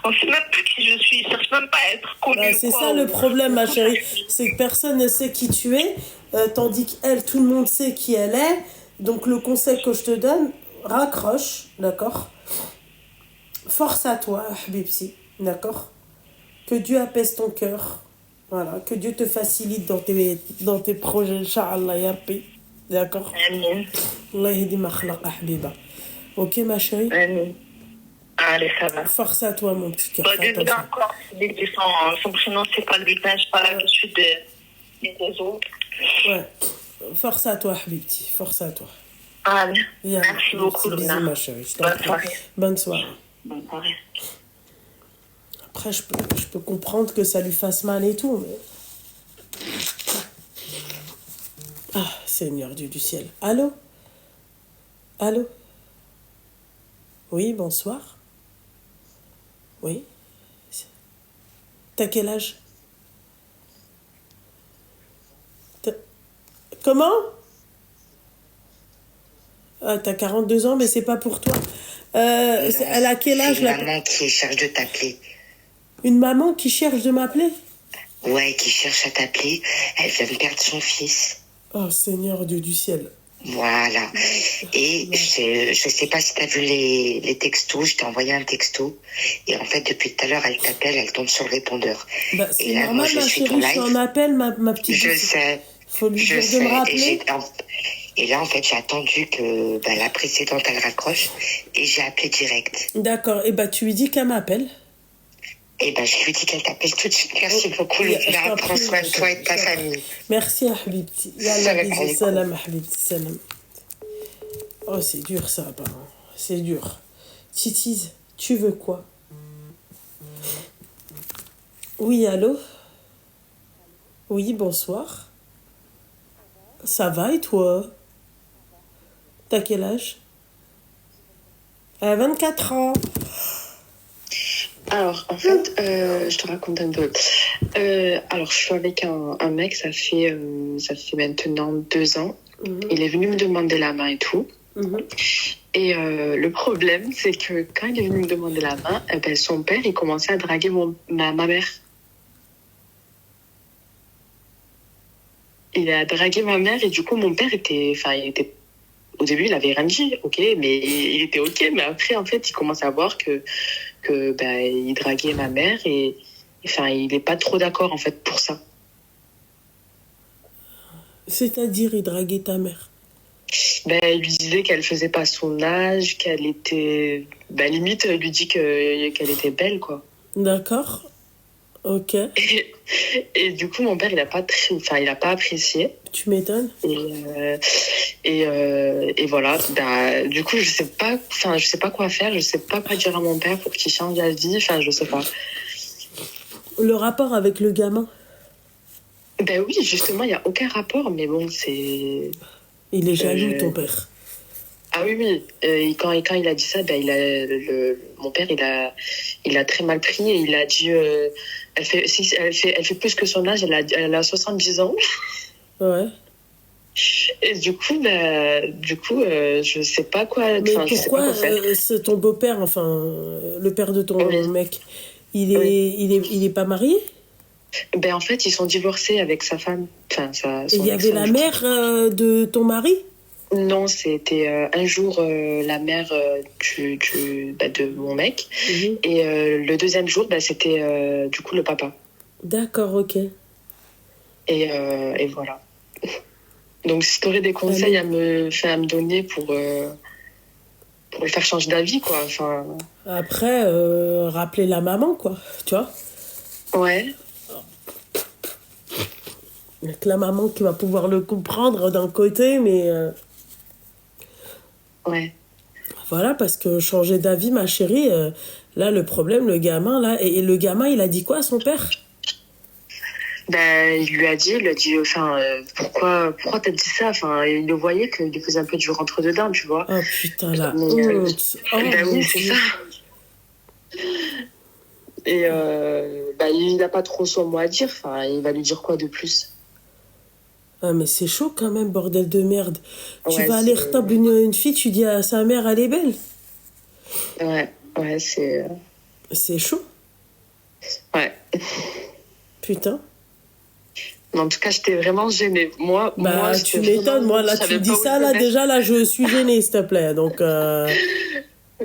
On ne sait même pas qui je suis, je ne cherche même pas à être connue. bah, c'est ça le problème, ma chérie. C'est que personne ne sait qui tu es, tandis qu'elle, tout le monde sait qui elle est. Donc, le conseil que je te donne, raccroche, d'accord? Force à toi, habibti, d'accord? Que Dieu apaise ton cœur. Voilà, que Dieu te facilite dans tes projets, Inch'Allah, ya Rabbi. D'accord? Amen. Allah yahdi ma khlaqa, habiba. Ok, ma chérie? Amen. Allez, ça va. Force à toi, mon petit cœur. Bah, Fais désolé attention. encore, dès que son prénom, c'est pas le butin, je parle l'habitude des autres. Ouais. Force à toi, habibti. Force à toi. Allez, Yallah, merci beaucoup, bisous, Luna. ma chérie. Je t'en Bonne prie. soirée. Bonne soirée. Bonne soirée. Après, je peux comprendre que ça lui fasse mal et tout, mais... Ah, Seigneur Dieu du ciel. Allô? Allô? Oui, bonsoir. Oui. T'as quel âge? T'as- Comment? Ah, t'as 42 ans, mais c'est pas pour toi. Elle a quel âge, C'est une là? maman qui cherche de t'appeler. Une maman qui cherche de m'appeler? Ouais, qui cherche à t'appeler. Elle vient de perdre son fils. Oh, Seigneur Dieu du ciel. Voilà. Et je sais pas si t'as vu les textos. Je t'ai envoyé un texto. Et en fait, depuis tout à l'heure, elle t'appelle, elle tombe sur le répondeur. Bah, c'est Et là, normal, moi, je ma suis ton chérie, je suis en live. appel, ma petite... Je sais. Faut lui Je dire de sais. me Et, rappeler. et là, en fait, j'ai attendu que la précédente, elle raccroche. Et j'ai appelé direct. D'accord, et bah tu lui dis qu'elle m'appelle. Et je lui dis qu'elle t'appelle tout de suite. Merci beaucoup, Je t'en Luna. prie, Prends soin de toi et de ta je t'en prie. famille. Merci, ya habibti. Yallah, Salam bisous, alaikum. salam, habibti, salam. Oh, c'est dur ça, apparemment. C'est dur. Titiz, tu veux quoi? Oui, allô? Oui, bonsoir. Ça va et toi? T'as quel âge? 24 ans. Alors, en fait, je te raconte un peu. Alors, je suis avec un mec, ça fait maintenant 2 ans. Il est venu me demander la main et tout. Et le problème, c'est que quand il est venu me demander la main, son père, il commençait à draguer ma mère. Il a dragué ma mère et du coup, mon père il était... Au début, il avait rien dit, ok, mais il était ok. Mais après, en fait, il commence à voir que il draguait ma mère et il n'est pas trop d'accord en fait pour ça. C'est-à-dire, il draguait ta mère. Il lui disait qu'elle faisait pas son âge, qu'elle était... limite, il lui dit qu'elle était belle, quoi. D'accord. Ok. Et du coup, mon père, il a pas apprécié. Tu m'étonnes. Et voilà. Du coup, je sais pas quoi faire. Je sais pas quoi dire à mon père pour qu'il change d'avis. Je sais pas. Le rapport avec le gamin? Oui, justement, il y a aucun rapport, mais bon, c'est... Il est jaloux, ton père. Ah oui. Et quand il a dit ça, mon père, il a très mal pris et il a dit... elle fait plus que son âge, elle a 70 ans. Ouais. Et du coup, je sais pas quoi... Mais je sais pas pourquoi quoi faire. c'est ton beau-père, le père de ton mec, il est pas marié? En fait, ils sont divorcés avec sa femme. Et il y avait la mère de ton mari? Non, c'était un jour la mère de mon mec. Et le deuxième jour, c'était du coup le papa. D'accord, ok. Et voilà. Donc, si tu aurais des conseils à me donner pour le faire changer d'avis, quoi. Après, rappeler la maman, quoi. Tu vois? Ouais. Avec la maman qui va pouvoir le comprendre d'un côté, mais... Ouais. Voilà, parce que changer d'avis, ma chérie, là, le problème, le gamin, là... Et le gamin, il a dit quoi à son père? Ben, il lui a dit, enfin, pourquoi t'as dit ça? Enfin, il le voyait qu'il faisait un peu du rentre-dedans, tu vois. Oh putain, la Mais, honte. Oh ben mon oui, c'est Dieu. ça. Et ben, il n'a pas trop son mot à dire. Enfin, il va lui dire quoi de plus? Ah, mais c'est chaud quand même, bordel de merde. Tu Ouais, vas aller retable une fille, tu dis à sa mère, elle est belle. ouais, c'est... C'est chaud. Ouais. Putain. Mais en tout cas, j'étais vraiment gênée. Moi, Tu j'étais m'étonnes. Moi, là, je tu savais me dis pas où ça, me là, mettre. déjà, là, je suis gênée, s'il te plaît. Donc, Ben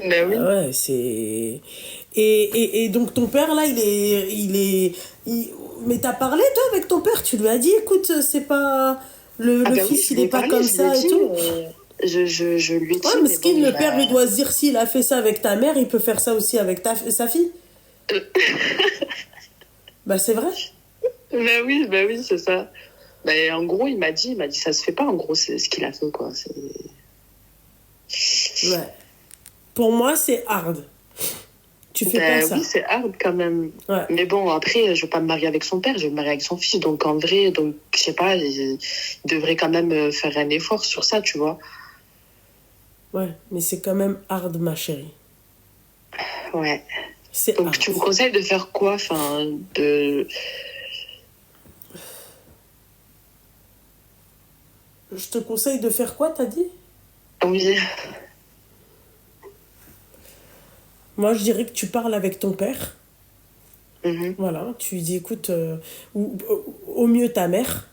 oui. ouais, c'est... Et donc, ton père, là, Mais t'as parlé, toi, avec ton père? Tu lui as dit, écoute, c'est pas... Le Ben oui, fils, je il lui est ai pas parlé, comme je lui ai ça et dit. tout. Je lui ai dit, Ouais, mais mesquine, bon, le père, il doit se dire, s'il a fait ça avec ta mère, il peut faire ça aussi avec sa fille. Bah, c'est vrai. Ben oui, c'est ça. Ben, en gros, il m'a dit, ça se fait pas, en gros, c'est ce qu'il a fait, quoi. Ouais. Pour moi, c'est hard. Tu fais pas ça. Oui, c'est hard quand même. Ouais. Mais bon, après, je vais pas me marier avec son père, je vais me marier avec son fils. Donc, en vrai, je sais pas, il devrait quand même faire un effort sur ça, tu vois. Ouais, mais c'est quand même hard, ma chérie. Ouais. C'est Donc, hard. tu me conseilles de faire quoi? Enfin, de... Je te conseille de faire quoi, t'as dit? Oui. Moi, je dirais que tu parles avec ton père. Mhm. Voilà, tu lui dis, écoute, au mieux ta mère.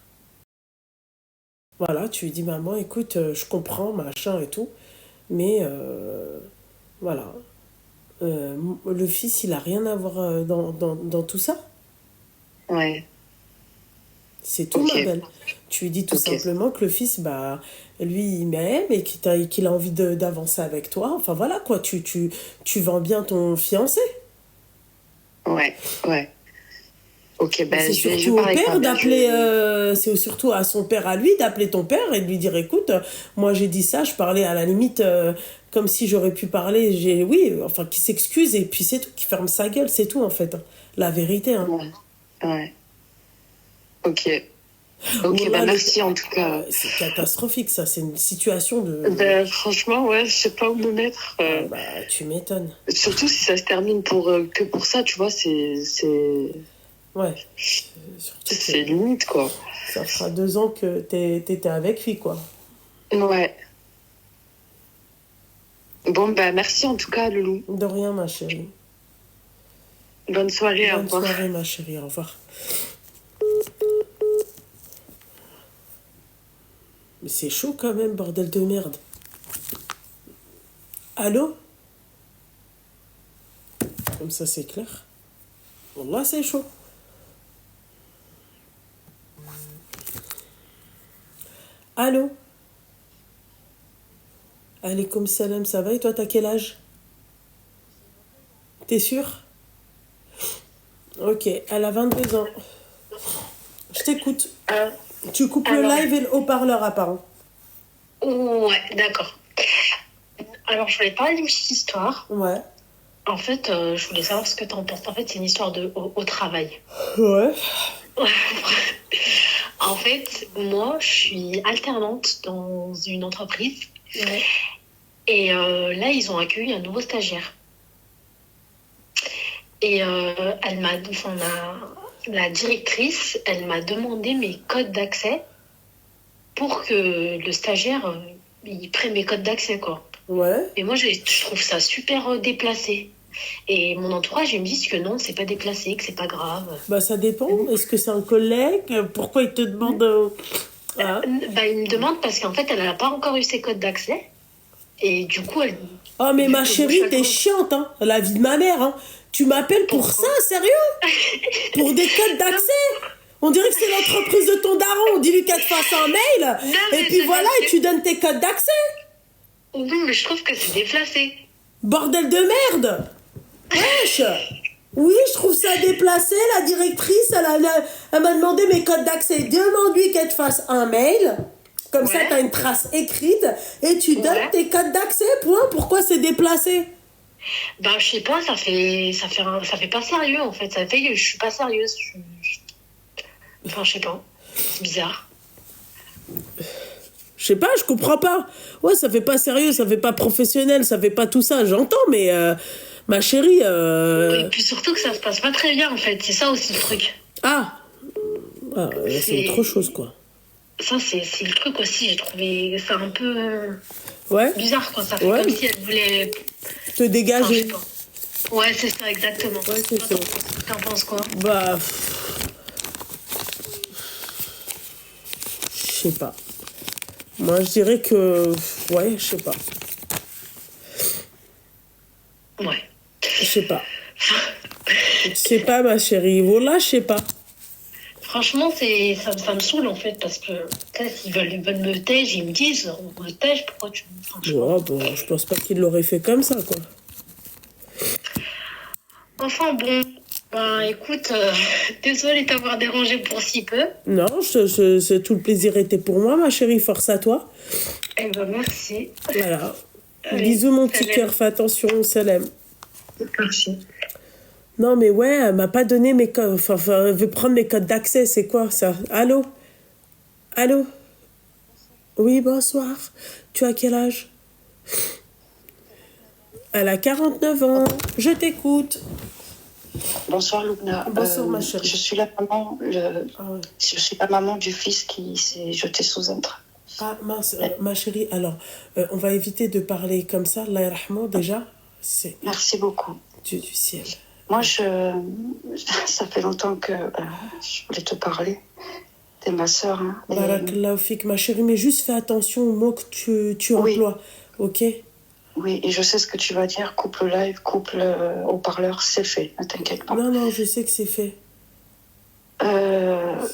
Voilà, tu lui dis, maman, écoute, je comprends, machin et tout. Mais, voilà. Le fils, il a rien à voir dans tout ça. Ouais. C'est tout, Ok. ma belle. Tu lui dis tout Ok. simplement que le fils, bah, lui, il m'aime et qu'il a envie d'avancer avec toi. Enfin, voilà, quoi. Tu vends bien ton fiancé. Ouais. Ok, Mais ben, c'est je vais surtout au parler avec père ma mère. d'appeler, c'est surtout à son père à lui d'appeler ton père et de lui dire, écoute, moi j'ai dit ça, je parlais à la limite comme si j'aurais pu parler, oui, enfin, qui s'excuse et puis c'est tout, qui ferme sa gueule, c'est tout en fait. La vérité, hein. Ouais. Ok, Bon, ben là, merci en tout cas. c'est catastrophique, ça, c'est une situation de... Ben, franchement, ouais, je sais pas où me mettre. Ah, bah, tu m'étonnes. Surtout si ça se termine que pour ça, tu vois, c'est Ouais. Surtout que c'est limite, quoi. ça fera 2 ans que t'étais avec lui, quoi. Ouais. Bon, ben merci en tout cas, Loulou. De rien, ma chérie. Bonne soirée, au Bonne revoir. soirée, ma chérie, au revoir. Mais c'est chaud quand même, bordel de merde. Allô? Comme ça, c'est clair. Wallah, c'est chaud. Allô? Alaykoum salam, ça va? Et toi, t'as quel âge? T'es sûr? Ok, elle a 22 ans. Je t'écoute. Tu coupes le alors- live et le haut-parleur apparent. Ouais, d'accord. Alors, je voulais parler d'une petite histoire. Ouais. En fait, je voulais savoir ce que tu en penses. En fait, c'est une histoire au travail. Ouais. En fait, moi, je suis alternante dans une entreprise. Ouais. Et là, ils ont accueilli un nouveau stagiaire. Et la directrice, elle m'a demandé mes codes d'accès pour que le stagiaire, il prenne mes codes d'accès, quoi. Ouais. Et moi, je trouve ça super déplacé. Et mon entourage, ils me disent que non, c'est pas déplacé, que c'est pas grave. Bah, ça dépend. Est-ce que c'est un collègue? Pourquoi il te demande... Ah. Bah, ils me demandent parce qu'en fait, elle n'a pas encore eu ses codes d'accès. Et du coup, elle... Oh, mais Vu ma que chérie, moi, je t'es suis chiante, hein. La vie de ma mère, hein. Tu m'appelles pour Pourquoi ça, sérieux? Pour des codes d'accès? On dirait que c'est l'entreprise de ton daron. Dis-lui qu'elle te fasse un mail. Non, Et mais puis c'est voilà, parce et que- tu donnes tes codes d'accès. Oui, mais je trouve que c'est déplacé. Bordel de merde. Wesh. Oui, je trouve ça déplacé. La directrice, elle m'a demandé mes codes d'accès. Demande-lui qu'elle te fasse un mail. Comme ça, Ouais. t'as une trace écrite. Et tu donnes Ouais. tes codes d'accès, point. Pourquoi c'est déplacé? Ben, je sais pas, ça fait pas sérieux, en fait. Ça fait, je suis pas sérieuse. Enfin, je sais pas. C'est bizarre. Je sais pas, je comprends pas. Ouais, ça fait pas sérieux, ça fait pas professionnel, ça fait pas tout ça, j'entends, mais ma chérie... Et puis surtout que ça se passe pas très bien, en fait. C'est ça aussi le truc. Ah, c'est autre chose, quoi. Ça, c'est le truc aussi. J'ai trouvé ça un peu Ouais. bizarre, quoi. Ça fait comme si elle voulait... Te dégager. Enfin, je sais pas. Ouais, c'est ça, exactement. Ouais, c'est ça. T'en penses quoi? Bah... Je sais pas. Moi, je dirais que... Ouais, je sais pas. Ouais. Je sais pas. Je sais pas, ma chérie. Voilà, je sais pas. Franchement, ça me saoule, en fait, parce que s'ils veulent me tège, ils me disent, on me tège, pourquoi tu... Franchement. Ouais, bon, je pense pas qu'il l'aurait fait comme ça, quoi. Enfin, bon... Ben, écoute, désolée t'avoir dérangé pour si peu. Non, tout le plaisir était pour moi, ma chérie. Force à toi. Eh ben, merci. Voilà. Allez, Bisous, mon petit salam. cœur. Fais attention, on s'aime. Merci. Non, mais ouais, elle m'a pas donné mes codes. Enfin, elle veut prendre mes codes d'accès. C'est quoi, ça? Allô? Allô? Oui, bonsoir. Tu as quel âge? Elle a 49 ans. Je t'écoute. Bonsoir Loubna. Bonsoir, ma chérie. Je suis la maman, Ah ouais. je suis la maman du fils qui s'est jeté sous un train. Ah, mince, ma chérie. Alors, on va éviter de parler comme ça. Allah yarhamou, déjà. C'est Merci beaucoup. Dieu du ciel. Moi, ça fait longtemps que je voulais te parler. T'es ma sœur. Hein, Barakallahu fik, ma chérie, mais juste fais attention aux mots que tu emploies, ok? Oui, et je sais ce que tu vas dire. Couple live, couple haut-parleur, c'est fait. Ne t'inquiète pas. Non, je sais que c'est fait. Je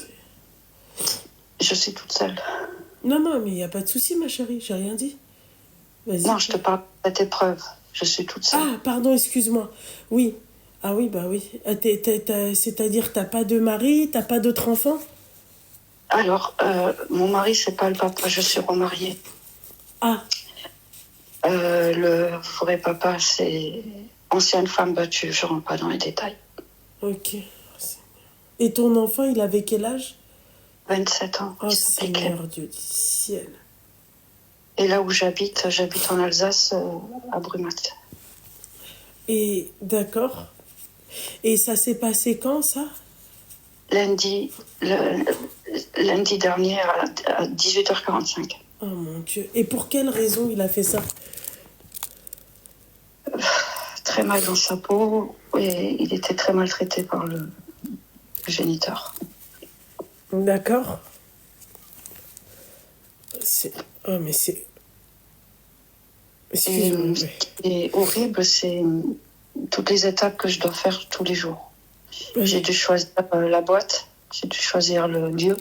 suis toute seule. Non, mais il n'y a pas de souci, ma chérie, j'ai rien dit. Vas-y. Non, je te parle de cette épreuve. Je suis toute seule. Ah, pardon, excuse-moi. Oui. Ah oui, bah oui. C'est-à-dire, t'as pas de mari, t'as pas d'autre enfant? Alors, mon mari, c'est pas le papa. Je suis remariée. Ah, Le vrai papa, c'est ancienne femme battue. Je rentre pas dans les détails. ok. Et ton enfant, il avait quel âge? 27 ans. Oh, Il s'appelait Clem. Seigneur Dieu du ciel. Et là où j'habite en Alsace, à Brumat. Et, d'accord. Et ça s'est passé quand, ça? Lundi dernier à 18h45. Oh mon Dieu. Et pour quelle raison il a fait ça? Très mal dans sa peau et il était très maltraité par le géniteur. D'accord. Oh, mais c'est... Et Excuse-moi. ce qui est horrible, c'est toutes les étapes que je dois faire tous les jours. Oui. J'ai dû choisir la boîte, j'ai dû choisir le lieu,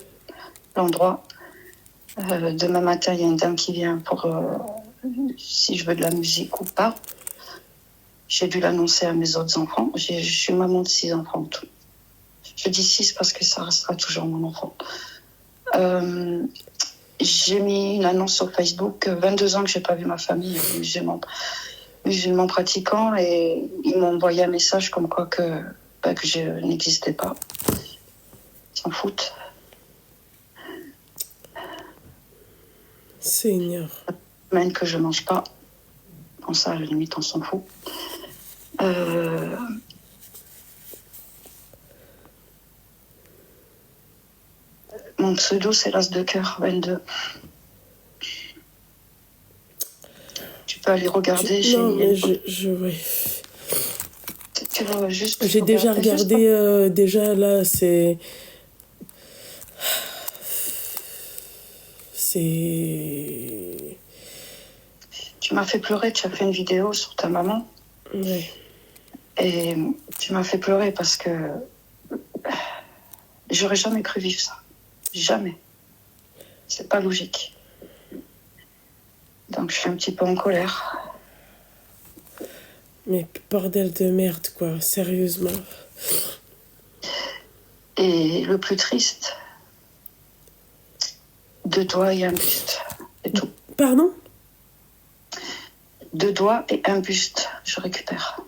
l'endroit. Demain matin, il y a une dame qui vient pour si je veux de la musique ou pas. J'ai dû l'annoncer à mes autres enfants. Je suis maman de 6 enfants en tout. Je dis 6 parce que ça restera toujours mon enfant. J'ai mis une annonce sur Facebook, 22 ans que j'ai pas vu ma famille, musulmans pratiquants, et ils m'ont envoyé un message comme quoi que je n'existais pas. Ils s'en foutent. Seigneur. Même que je mange pas. Bon, ça, à la limite, on s'en fout. Mon pseudo, c'est l'As de cœur, 22. Tu peux aller regarder. Non, mais oui. Tu vas juste J'ai déjà regardé, déjà là, c'est... Tu m'as fait pleurer, tu as fait une vidéo sur ta maman. Ouais. Et tu m'as fait pleurer parce que j'aurais jamais cru vivre ça. Jamais. C'est pas logique. Donc je suis un petit peu en colère. Mais bordel de merde, quoi, sérieusement. Et le plus triste, 2 doigts et un buste. C'est tout. Pardon? 2 doigts et un buste, je récupère.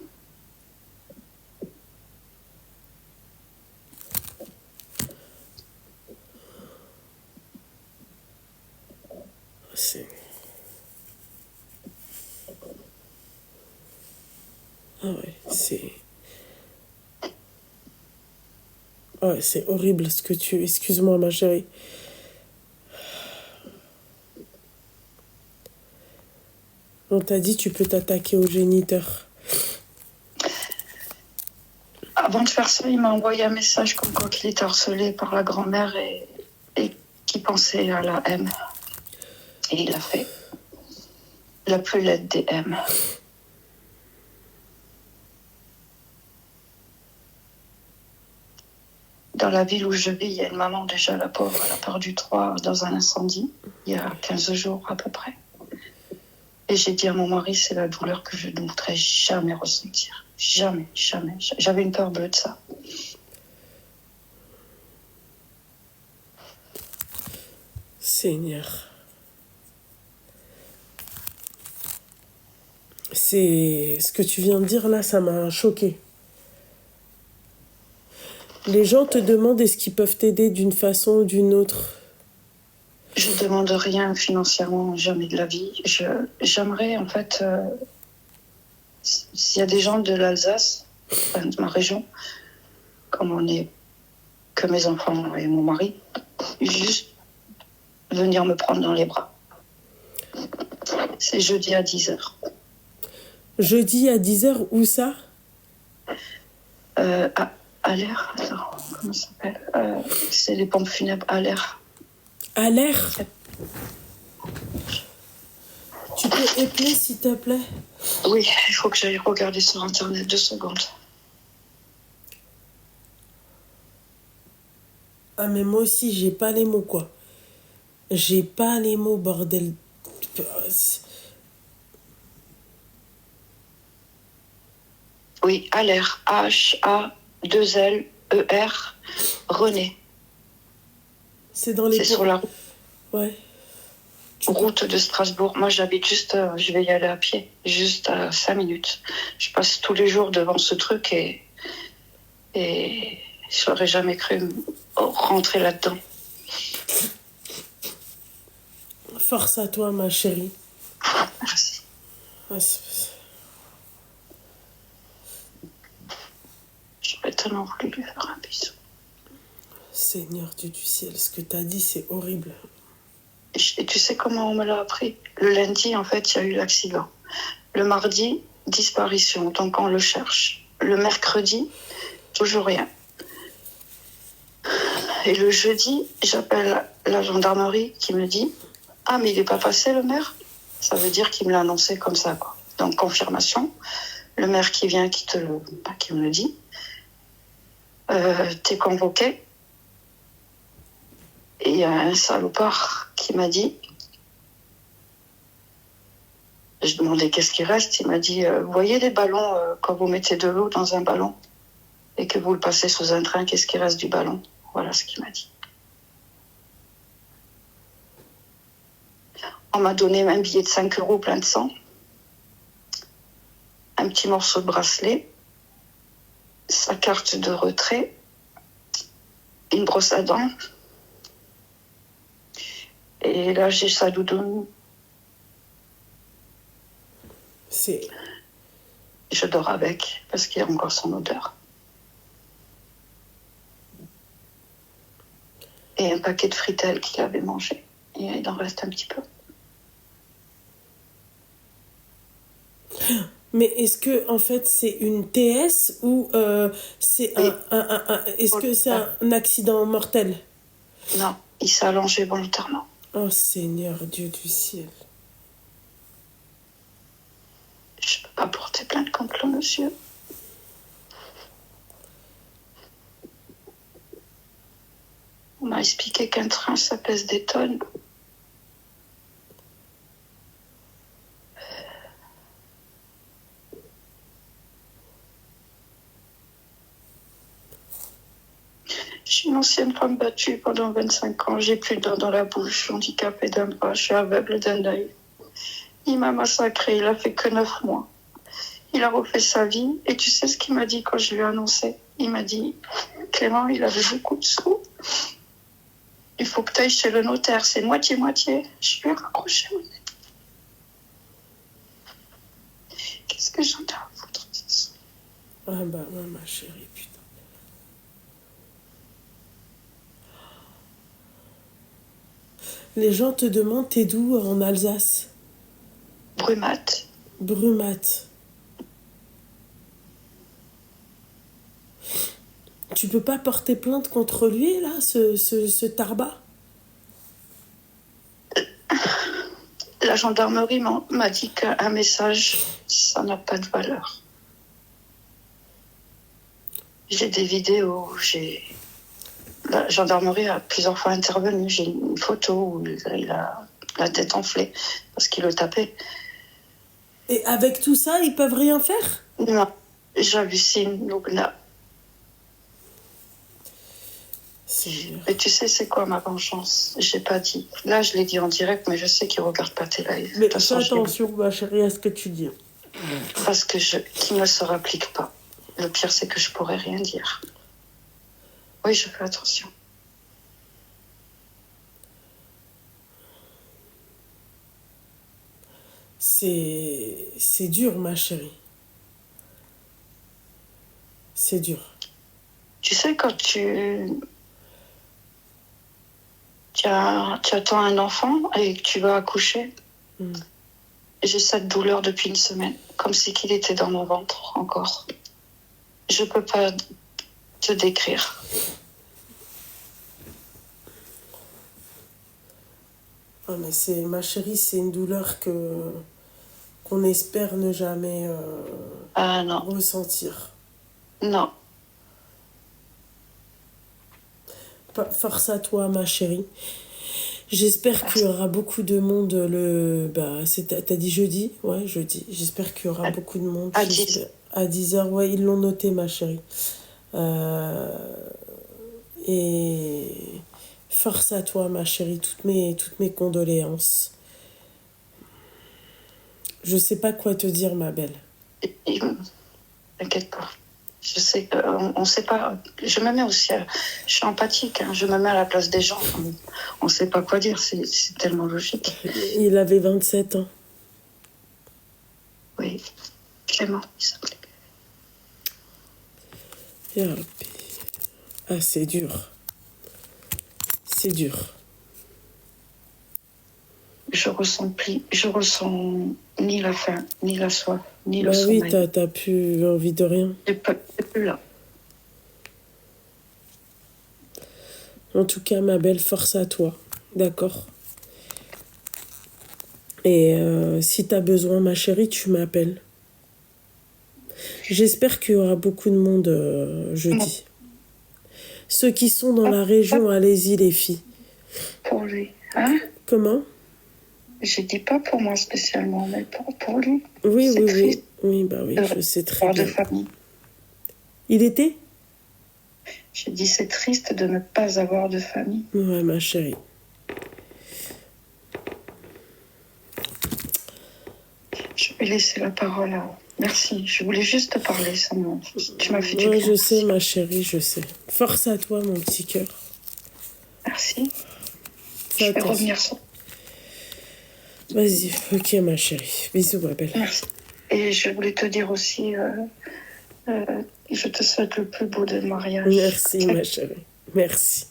Ah ouais, c'est... Ouais, c'est horrible ce que tu... Excuse-moi, ma chérie. On t'a dit tu peux t'attaquer au géniteur. Avant de faire ça, il m'a envoyé un message comme quoi qu'il était harcelé par la grand-mère et qu'il pensait à la M. Et il a fait la plus laide des M. Dans la ville où je vis, il y a une maman, déjà la pauvre, elle a perdu 3 dans un incendie, il y a 15 jours à peu près. Et j'ai dit à mon mari, c'est la douleur que je ne voudrais jamais ressentir. Jamais, jamais. J'avais une peur bleue de ça. Seigneur. C'est... Ce que tu viens de dire là, ça m'a choqué. Les gens te demandent est-ce qu'ils peuvent t'aider d'une façon ou d'une autre. Je ne demande rien financièrement, jamais de la vie. J'aimerais, en fait, s'il y a des gens de l'Alsace, enfin, de ma région, comme on est que mes enfants et mon mari, juste venir me prendre dans les bras. C'est jeudi à 10h. Jeudi à 10h, où ça? À l'air, attends, comment ça s'appelle c'est les pompes funèbres à l'air. À l'air? Tu peux épeler, s'il te plaît? Oui, il faut que j'aille regarder sur Internet 2 secondes. Ah, mais moi aussi, j'ai pas les mots, quoi. J'ai pas les mots, bordel. Oui, à l'air. H-A-2-L-E-R. René. C'est dans les... C'est sur la Ouais. route de Strasbourg. Moi, j'habite juste... je vais y aller à pied. Juste à 5 minutes. Je passe tous les jours devant ce truc et je n'aurais jamais cru rentrer là-dedans. Force à toi, ma chérie. Merci. J'aurais tellement voulu lui faire un bisou. Seigneur Dieu du ciel, ce que t'as dit, c'est horrible. Et tu sais comment on me l'a appris? Le lundi, en fait, il y a eu l'accident. Le mardi, disparition, donc on le cherche. Le mercredi, toujours rien. Et le jeudi, j'appelle la gendarmerie qui me dit « Ah, mais il n'est pas passé, le maire ?» Ça veut dire qu'il me l'a annoncé comme ça, quoi. Donc, confirmation. Le maire qui vient, qui me le dit. T'es convoqué. Et il y a un salopard qui m'a dit, je demandais qu'est-ce qui reste, il m'a dit, vous voyez les ballons, quand vous mettez de l'eau dans un ballon et que vous le passez sous un train, qu'est-ce qui reste du ballon? Voilà ce qu'il m'a dit. On m'a donné un billet de 5 € plein de sang, un petit morceau de bracelet, sa carte de retrait, une brosse à dents. Et là, j'ai sa doudoune. Je dors avec, parce qu'il y a encore son odeur. Et un paquet de fritelles qu'il avait mangé. Et il en reste un petit peu. Mais est-ce que, en fait, c'est une TS ou c'est est-ce que c'est un accident mortel? Non, il s'est allongé volontairement. Oh Seigneur Dieu du ciel. Je ne peux pas porter plainte contre le monsieur. On m'a expliqué qu'un train, ça pèse des tonnes. Je suis une ancienne femme battue pendant 25 ans. J'ai plus de dents dans la bouche, je suis handicapée d'un bras, je suis aveugle d'un œil. Il m'a massacrée, il a fait que 9 mois. Il a refait sa vie. Et tu sais ce qu'il m'a dit quand je lui ai annoncé? Il m'a dit, Clément, il avait beaucoup de sous. Il faut que tu ailles chez le notaire, c'est moitié-moitié. Je lui ai raccroché. Qu'est-ce que j'en ai à foutre de ça? Ah bah ouais, ma chérie, putain. Les gens te demandent t'es d'où en Alsace? Brumat. Brumat. Tu peux pas porter plainte contre lui, là, ce tarbat? La gendarmerie m'a dit qu'un message, ça n'a pas de valeur. J'ai des vidéos, la gendarmerie a plusieurs fois intervenu. J'ai une photo où il a la tête enflée parce qu'il le tapait. Et avec tout ça, ils peuvent rien faire? Non, j'hallucine, Loubna. Et tu sais, c'est quoi ma vengeance? J'ai pas dit. Là, je l'ai dit en direct, mais je sais qu'il regarde pas tes lives. Mais fais attention, ma chérie, à ce que tu dis. Parce que qu'il ne se rapplique pas. Le pire, c'est que je pourrais rien dire. Oui, je fais attention. C'est dur, ma chérie. C'est dur. Tu sais, quand tu attends un enfant et que tu vas accoucher, j'ai cette douleur depuis une semaine, comme si qu'il était dans mon ventre encore. Je peux pas te décrire. Ah, mais ma chérie, c'est une douleur qu'on espère ne jamais ressentir. Non. Force à toi, ma chérie. J'espère qu'il y aura beaucoup de monde t'as dit jeudi? Ouais, jeudi. J'espère qu'il y aura beaucoup de monde. À 10. À 10h, ouais, ils l'ont noté, ma chérie. Et force à toi, ma chérie. Toutes mes condoléances. Je sais pas quoi te dire, ma belle. T'inquiète pas. Je sais qu'on sait pas. Je me mets aussi. Je suis empathique. Je me mets à la place des gens. On sait pas quoi dire. C'est tellement logique. Il avait 27 ans. Oui. Clément, il s'appelait. Ah, c'est dur. C'est dur. Je ressens ni la faim, ni la soif, ni le sommeil. Oui, t'as plus envie de rien. C'est plus là. En tout cas, ma belle, force à toi. D'accord? Et si t'as besoin, ma chérie, tu m'appelles. J'espère qu'il y aura beaucoup de monde jeudi. Ceux qui sont dans la région, allez-y, les filles. Pour lui, hein? Comment? Je dis pas pour moi spécialement, mais pour lui. Oui. Oui, bah oui, je sais très bien. De famille. Il était? J'ai dit c'est triste de ne pas avoir de famille. Ouais, ma chérie. Je vais laisser la parole à... Merci, je voulais juste te parler, tu m'as fait du bien. Je sais, ma chérie, je sais. Force à toi, mon petit cœur. Merci. Je vais revenir sur... Vas-y, ok, ma chérie. Bisous, ma belle. Merci. Et je voulais te dire aussi, je te souhaite le plus beau de mariage. Merci, ma chérie. Merci.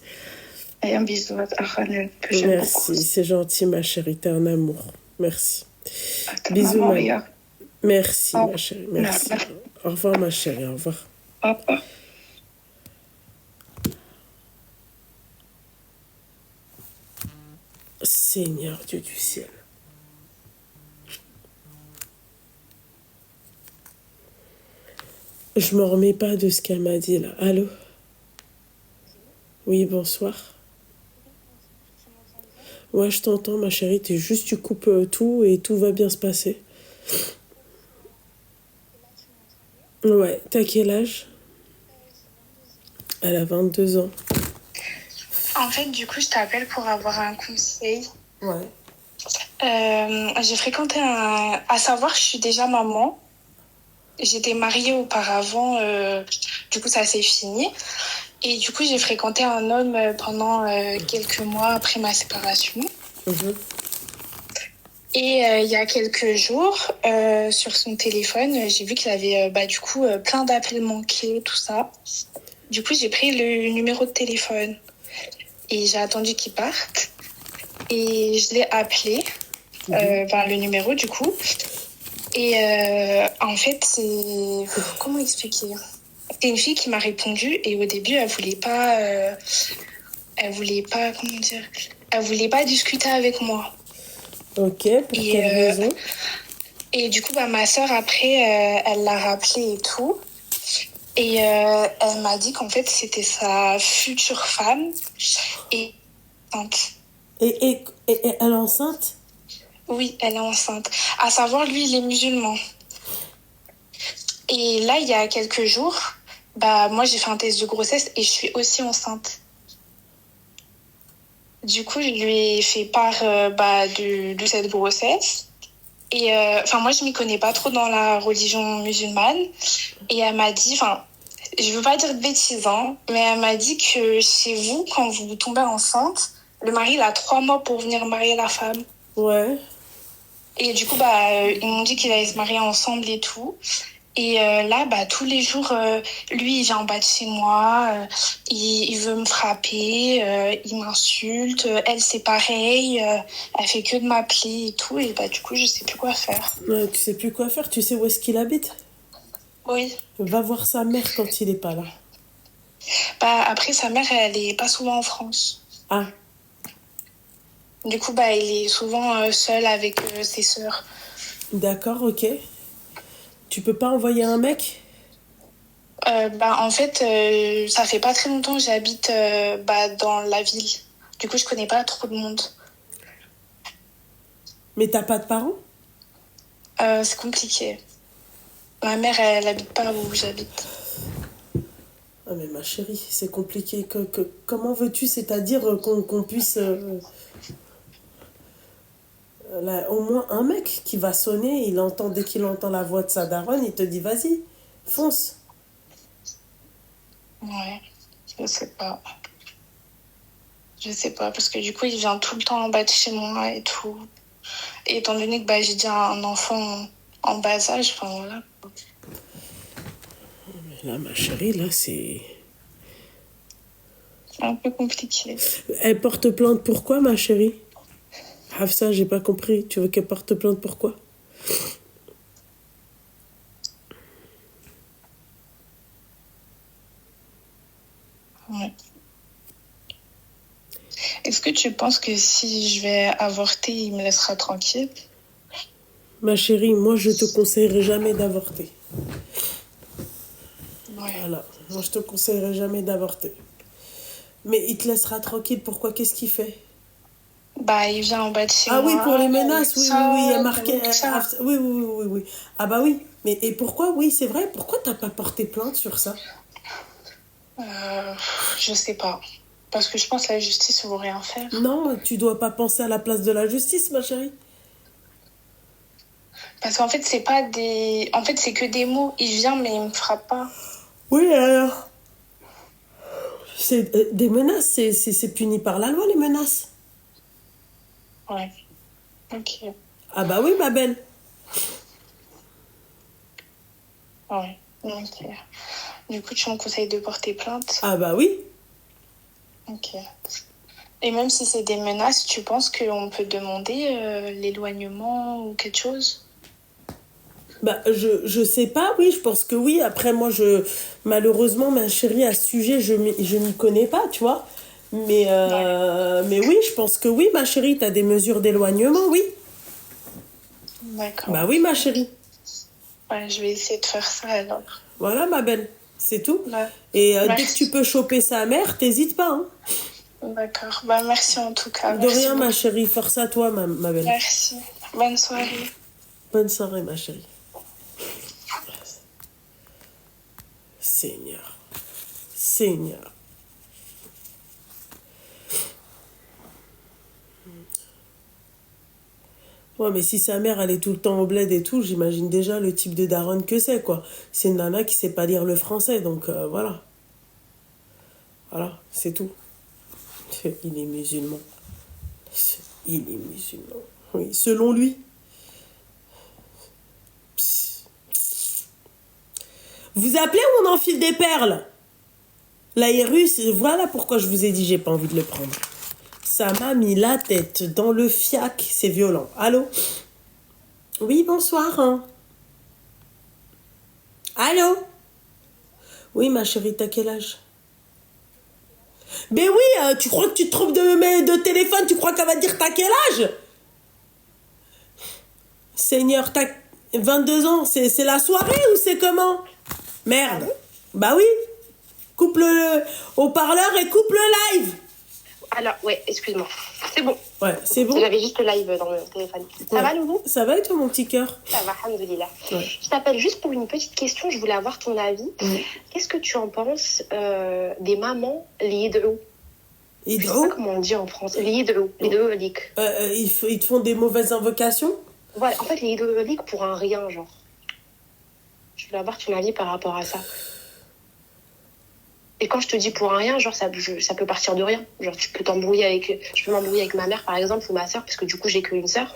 Et un bisou à Ranel, que j'aime beaucoup. Merci, c'est gentil, ma chérie. T'es un amour. Merci. Bisous, Maria. Merci, ma chérie. Merci. Au revoir, ma chérie. Au revoir. Au revoir. Seigneur Dieu du ciel. Je me remets pas de ce qu'elle m'a dit là. Allô? Oui, bonsoir. Ouais, je t'entends, ma chérie. Tu coupes tout et tout va bien se passer. Ouais, t'as quel âge? Elle a 22 ans. En fait, du coup, je t'appelle pour avoir un conseil. Ouais. J'ai fréquenté À savoir, je suis déjà maman. J'étais mariée auparavant. Du coup, ça s'est fini. Et du coup, j'ai fréquenté un homme pendant quelques mois après ma séparation. Et il y a quelques jours, sur son téléphone, j'ai vu qu'il avait du coup plein d'appels manqués, tout ça. Du coup, j'ai pris le numéro de téléphone et j'ai attendu qu'il parte. Et je l'ai appelé, le numéro du coup. Et en fait, c'est... Comment expliquer? C'est une fille qui m'a répondu et au début, elle voulait pas, comment dire? Elle voulait pas discuter avec moi. Ok, pour quelle raison? Et du coup, ma sœur, après, elle l'a rappelé et tout. Et elle m'a dit qu'en fait, c'était sa future femme et enceinte. Et elle est enceinte? Oui, elle est enceinte. À savoir, lui, il est musulman. Et là, il y a quelques jours, moi, j'ai fait un test de grossesse et je suis aussi enceinte. Du coup, je lui ai fait part de cette grossesse. Et moi, je m'y connais pas trop dans la religion musulmane. Et elle m'a dit, je veux pas dire de bêtises, hein, mais elle m'a dit que chez vous, quand vous tombez enceinte, le mari, il a 3 mois pour venir marier la femme. Ouais. Et du coup, ils m'ont dit qu'ils allaient se marier ensemble et tout. Et là, tous les jours, lui, il vient en bas de chez moi, il veut me frapper, il m'insulte. Elle, c'est pareil, elle fait que de m'appeler et tout. Et du coup, je sais plus quoi faire. Tu sais plus quoi faire, tu sais où est-ce qu'il habite? Oui. Va voir sa mère quand il est pas là. Après, sa mère, elle est pas souvent en France. Ah. Du coup, il est souvent seul avec ses sœurs. D'accord, ok. Tu peux pas envoyer un mec? En fait, ça fait pas très longtemps que j'habite dans la ville. Du coup, je connais pas trop de monde. Mais t'as pas de parents? C'est compliqué. Ma mère, elle habite pas où j'habite. Ah mais ma chérie, c'est compliqué. Comment veux-tu, c'est-à-dire qu'on puisse... au moins un mec qui va sonner, dès qu'il entend la voix de sa daronne, il te dit vas-y, fonce. Ouais, je sais pas. Je sais pas, parce que du coup, il vient tout le temps en bas de chez moi et tout. Et étant donné que j'ai déjà un enfant en bas âge, voilà. Mais là, ma chérie, là, c'est... C'est un peu compliqué. Elle porte plainte pourquoi, ma chérie? Hafsa, j'ai pas compris. Tu veux qu'elle porte plainte pourquoi? Ouais. Est-ce que tu penses que si je vais avorter, il me laissera tranquille? Ma chérie, moi, je te conseillerais jamais d'avorter. Ouais. Voilà. Moi, je te conseillerais jamais d'avorter. Mais il te laissera tranquille. Pourquoi? Qu'est-ce qu'il fait? Il vient en bas de chez moi. Ah oui, pour les menaces. Oui, il y a marqué... Oui. Ah bah oui. Mais et pourquoi? Oui, c'est vrai. Pourquoi t'as pas porté plainte sur ça? Je sais pas. Parce que je pense que la justice ne vaut rien faire. Non, tu dois pas penser à la place de la justice, ma chérie. Parce qu'en fait, c'est pas des... En fait, c'est que des mots. Il vient, mais il me frappe pas. Oui, alors... C'est des menaces. C'est puni par la loi, les menaces. Ouais. Ok. Ah bah oui, ma belle. Ouais. Ok. Du coup, tu me conseilles de porter plainte? Ah bah oui. Ok. Et même si c'est des menaces, tu penses qu'on peut demander l'éloignement ou quelque chose? Je sais pas, oui, je pense que oui. Après, moi, malheureusement, ma chérie, à ce sujet, je m'y connais pas, tu vois. Mais oui, je pense que oui, ma chérie, t'as des mesures d'éloignement, oui. D'accord. Bah oui, ma chérie. Ouais, je vais essayer de faire ça alors. Voilà, ma belle, c'est tout. Ouais. Et dès que tu peux choper sa mère, t'hésites pas, hein. D'accord. Merci en tout cas. De rien, ma chérie. Force à toi, ma belle. Merci. Bonne soirée. Bonne soirée, ma chérie. Seigneur. Ouais, mais si sa mère, elle est tout le temps au bled et tout, j'imagine déjà le type de daronne que c'est, quoi. C'est une nana qui sait pas lire le français, donc voilà. Voilà, c'est tout. Il est musulman. Oui, selon lui. Vous appelez ou on enfile des perles? L'aérus, voilà pourquoi je vous ai dit j'ai pas envie de le prendre. Ça m'a mis la tête dans le fiac, c'est violent. Allô? Oui, bonsoir. Hein. Allô? Oui, ma chérie, t'as quel âge? Mais oui, tu crois que tu te trompes de téléphone? Tu crois qu'elle va te dire t'as quel âge? Seigneur, t'as 22 ans, c'est la soirée ou c'est comment? Merde. Bah oui. Coupe le haut-parleur et coupe le live. Alors, ouais, excuse-moi. C'est bon. Ouais, c'est bon. J'avais juste le live dans le téléphone. Ça va, Loulou? Ça va et toi, mon petit cœur? Ça va, alhamdoulilah. Ouais. Je t'appelle juste pour une petite question. Je voulais avoir ton avis. Qu'est-ce que tu en penses des mamans, les yidrou? Je sais pas comment on dit en France. Les yidrou, les yidrouliques. Ils te font des mauvaises invocations? Voilà, en fait, les yidrouliques pour un rien, genre. Je voulais avoir ton avis par rapport à ça. Et quand je te dis pour un rien, genre ça peut partir de rien. Genre je peux m'embrouiller avec ma mère par exemple ou ma sœur parce que du coup j'ai qu'une sœur.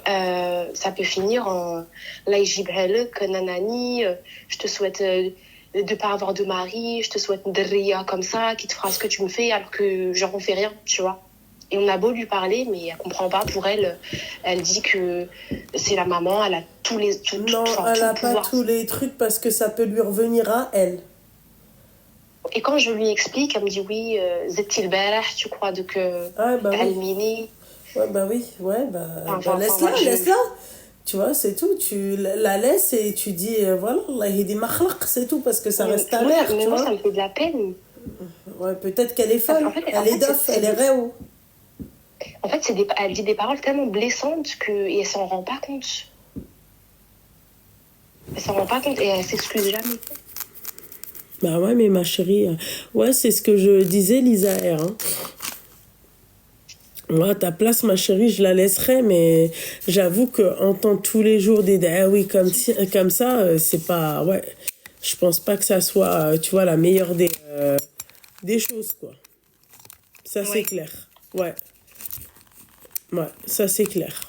Ça peut finir en laïjibhelek, nanani, je te souhaite de pas avoir de mari, je te souhaite une ria comme ça qui te fera ce que tu me fais alors que genre on fait rien, tu vois. Et on a beau lui parler mais elle comprend pas. Pour elle, elle dit que c'est la maman, elle a tous les non, elle a pas tous les trucs parce que ça peut lui revenir à elle. Et quand je lui explique, elle me dit oui, Zetil Berah, tu crois, donc Almini. Ouais, bah oui, ouais, laisse-la. Tu vois, c'est tout. Tu la laisses et tu dis, voilà, Allah yahdi makhlaq, c'est tout, parce que ça reste ta mère, mais tu moi, vois. ça me fait de la peine. Ouais, peut-être qu'elle est folle, elle est dof, elle est réo. En fait, elle dit des paroles tellement blessantes et elle s'en rend pas compte. Elle s'en rend pas compte et elle s'excuse jamais. Bah ouais, mais ma chérie, ouais, c'est ce que je disais, Lisa R. Hein. Moi, à ta place, ma chérie, je la laisserais, mais j'avoue qu'entendre tous les jours des ah oui, comme ça, c'est pas... Ouais, je pense pas que ça soit, tu vois, la meilleure des choses, quoi. Ça, c'est clair. Ouais. Ouais, ça, c'est clair.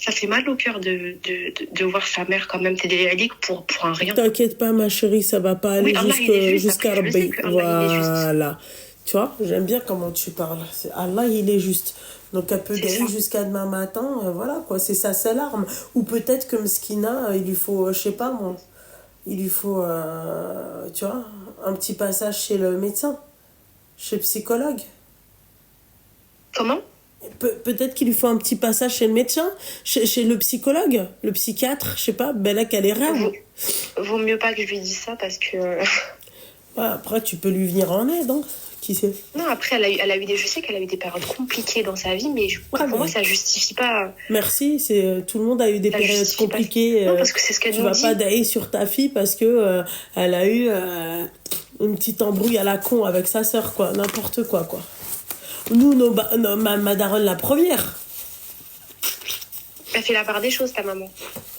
Ça fait mal au cœur de voir sa mère quand même t'aider pour un rien. T'inquiète pas, ma chérie, ça va pas aller jusqu'à Rabbi. Voilà. Tu vois, j'aime bien comment tu parles. Allah, il est juste. Donc, elle peut gagner jusqu'à demain matin. Voilà, quoi. C'est sa seule arme. Ou peut-être que Mskina, il lui faut, je sais pas moi, il lui faut, tu vois, un petit passage chez le médecin, chez le psychologue. Comment? Peut-être qu'il lui faut un petit passage chez le médecin, chez le psychologue, le psychiatre, je sais pas, Bella qu'elle est rêve. Vaut mieux pas que je lui dise ça parce que... Ouais, après, tu peux lui venir en aide, hein. Qui sait? Non, après, je sais qu'elle a eu des périodes compliquées dans sa vie, mais pour moi, ça justifie pas... Merci, tout le monde a eu des périodes compliquées. Non, parce que c'est ce qu'elle nous dit. Tu vas pas dailler sur ta fille parce que elle a eu une petite embrouille à la con avec sa sœur, quoi. N'importe quoi, quoi. Nous, ma daronne, la première. Elle fait la part des choses, ta maman.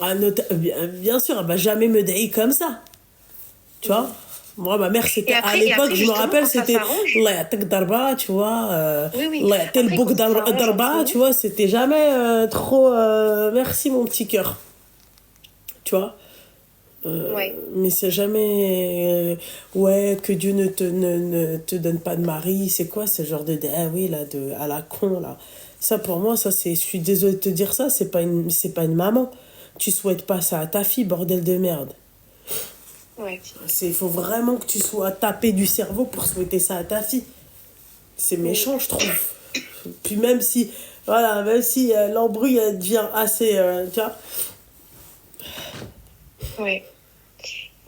Ah, bien sûr, elle va jamais me dailler comme ça. Tu vois? Moi, ma mère, c'était à l'époque, je me rappelle, c'était la darba, tu vois. Tel bouc darba, tu vois, c'était jamais trop. Merci, mon petit cœur. Tu vois? Mais c'est jamais que Dieu ne te donne pas de mari. C'est quoi ce genre de ah oui là à la con là? Ça pour moi, ça c'est, je suis désolée de te dire ça, c'est pas une maman. Tu souhaites pas ça à ta fille, bordel de merde. Il faut vraiment que tu sois tapé du cerveau pour souhaiter ça à ta fille. C'est méchant, je trouve. Puis même si l'embrouille elle devient assez, tu vois. Ouais.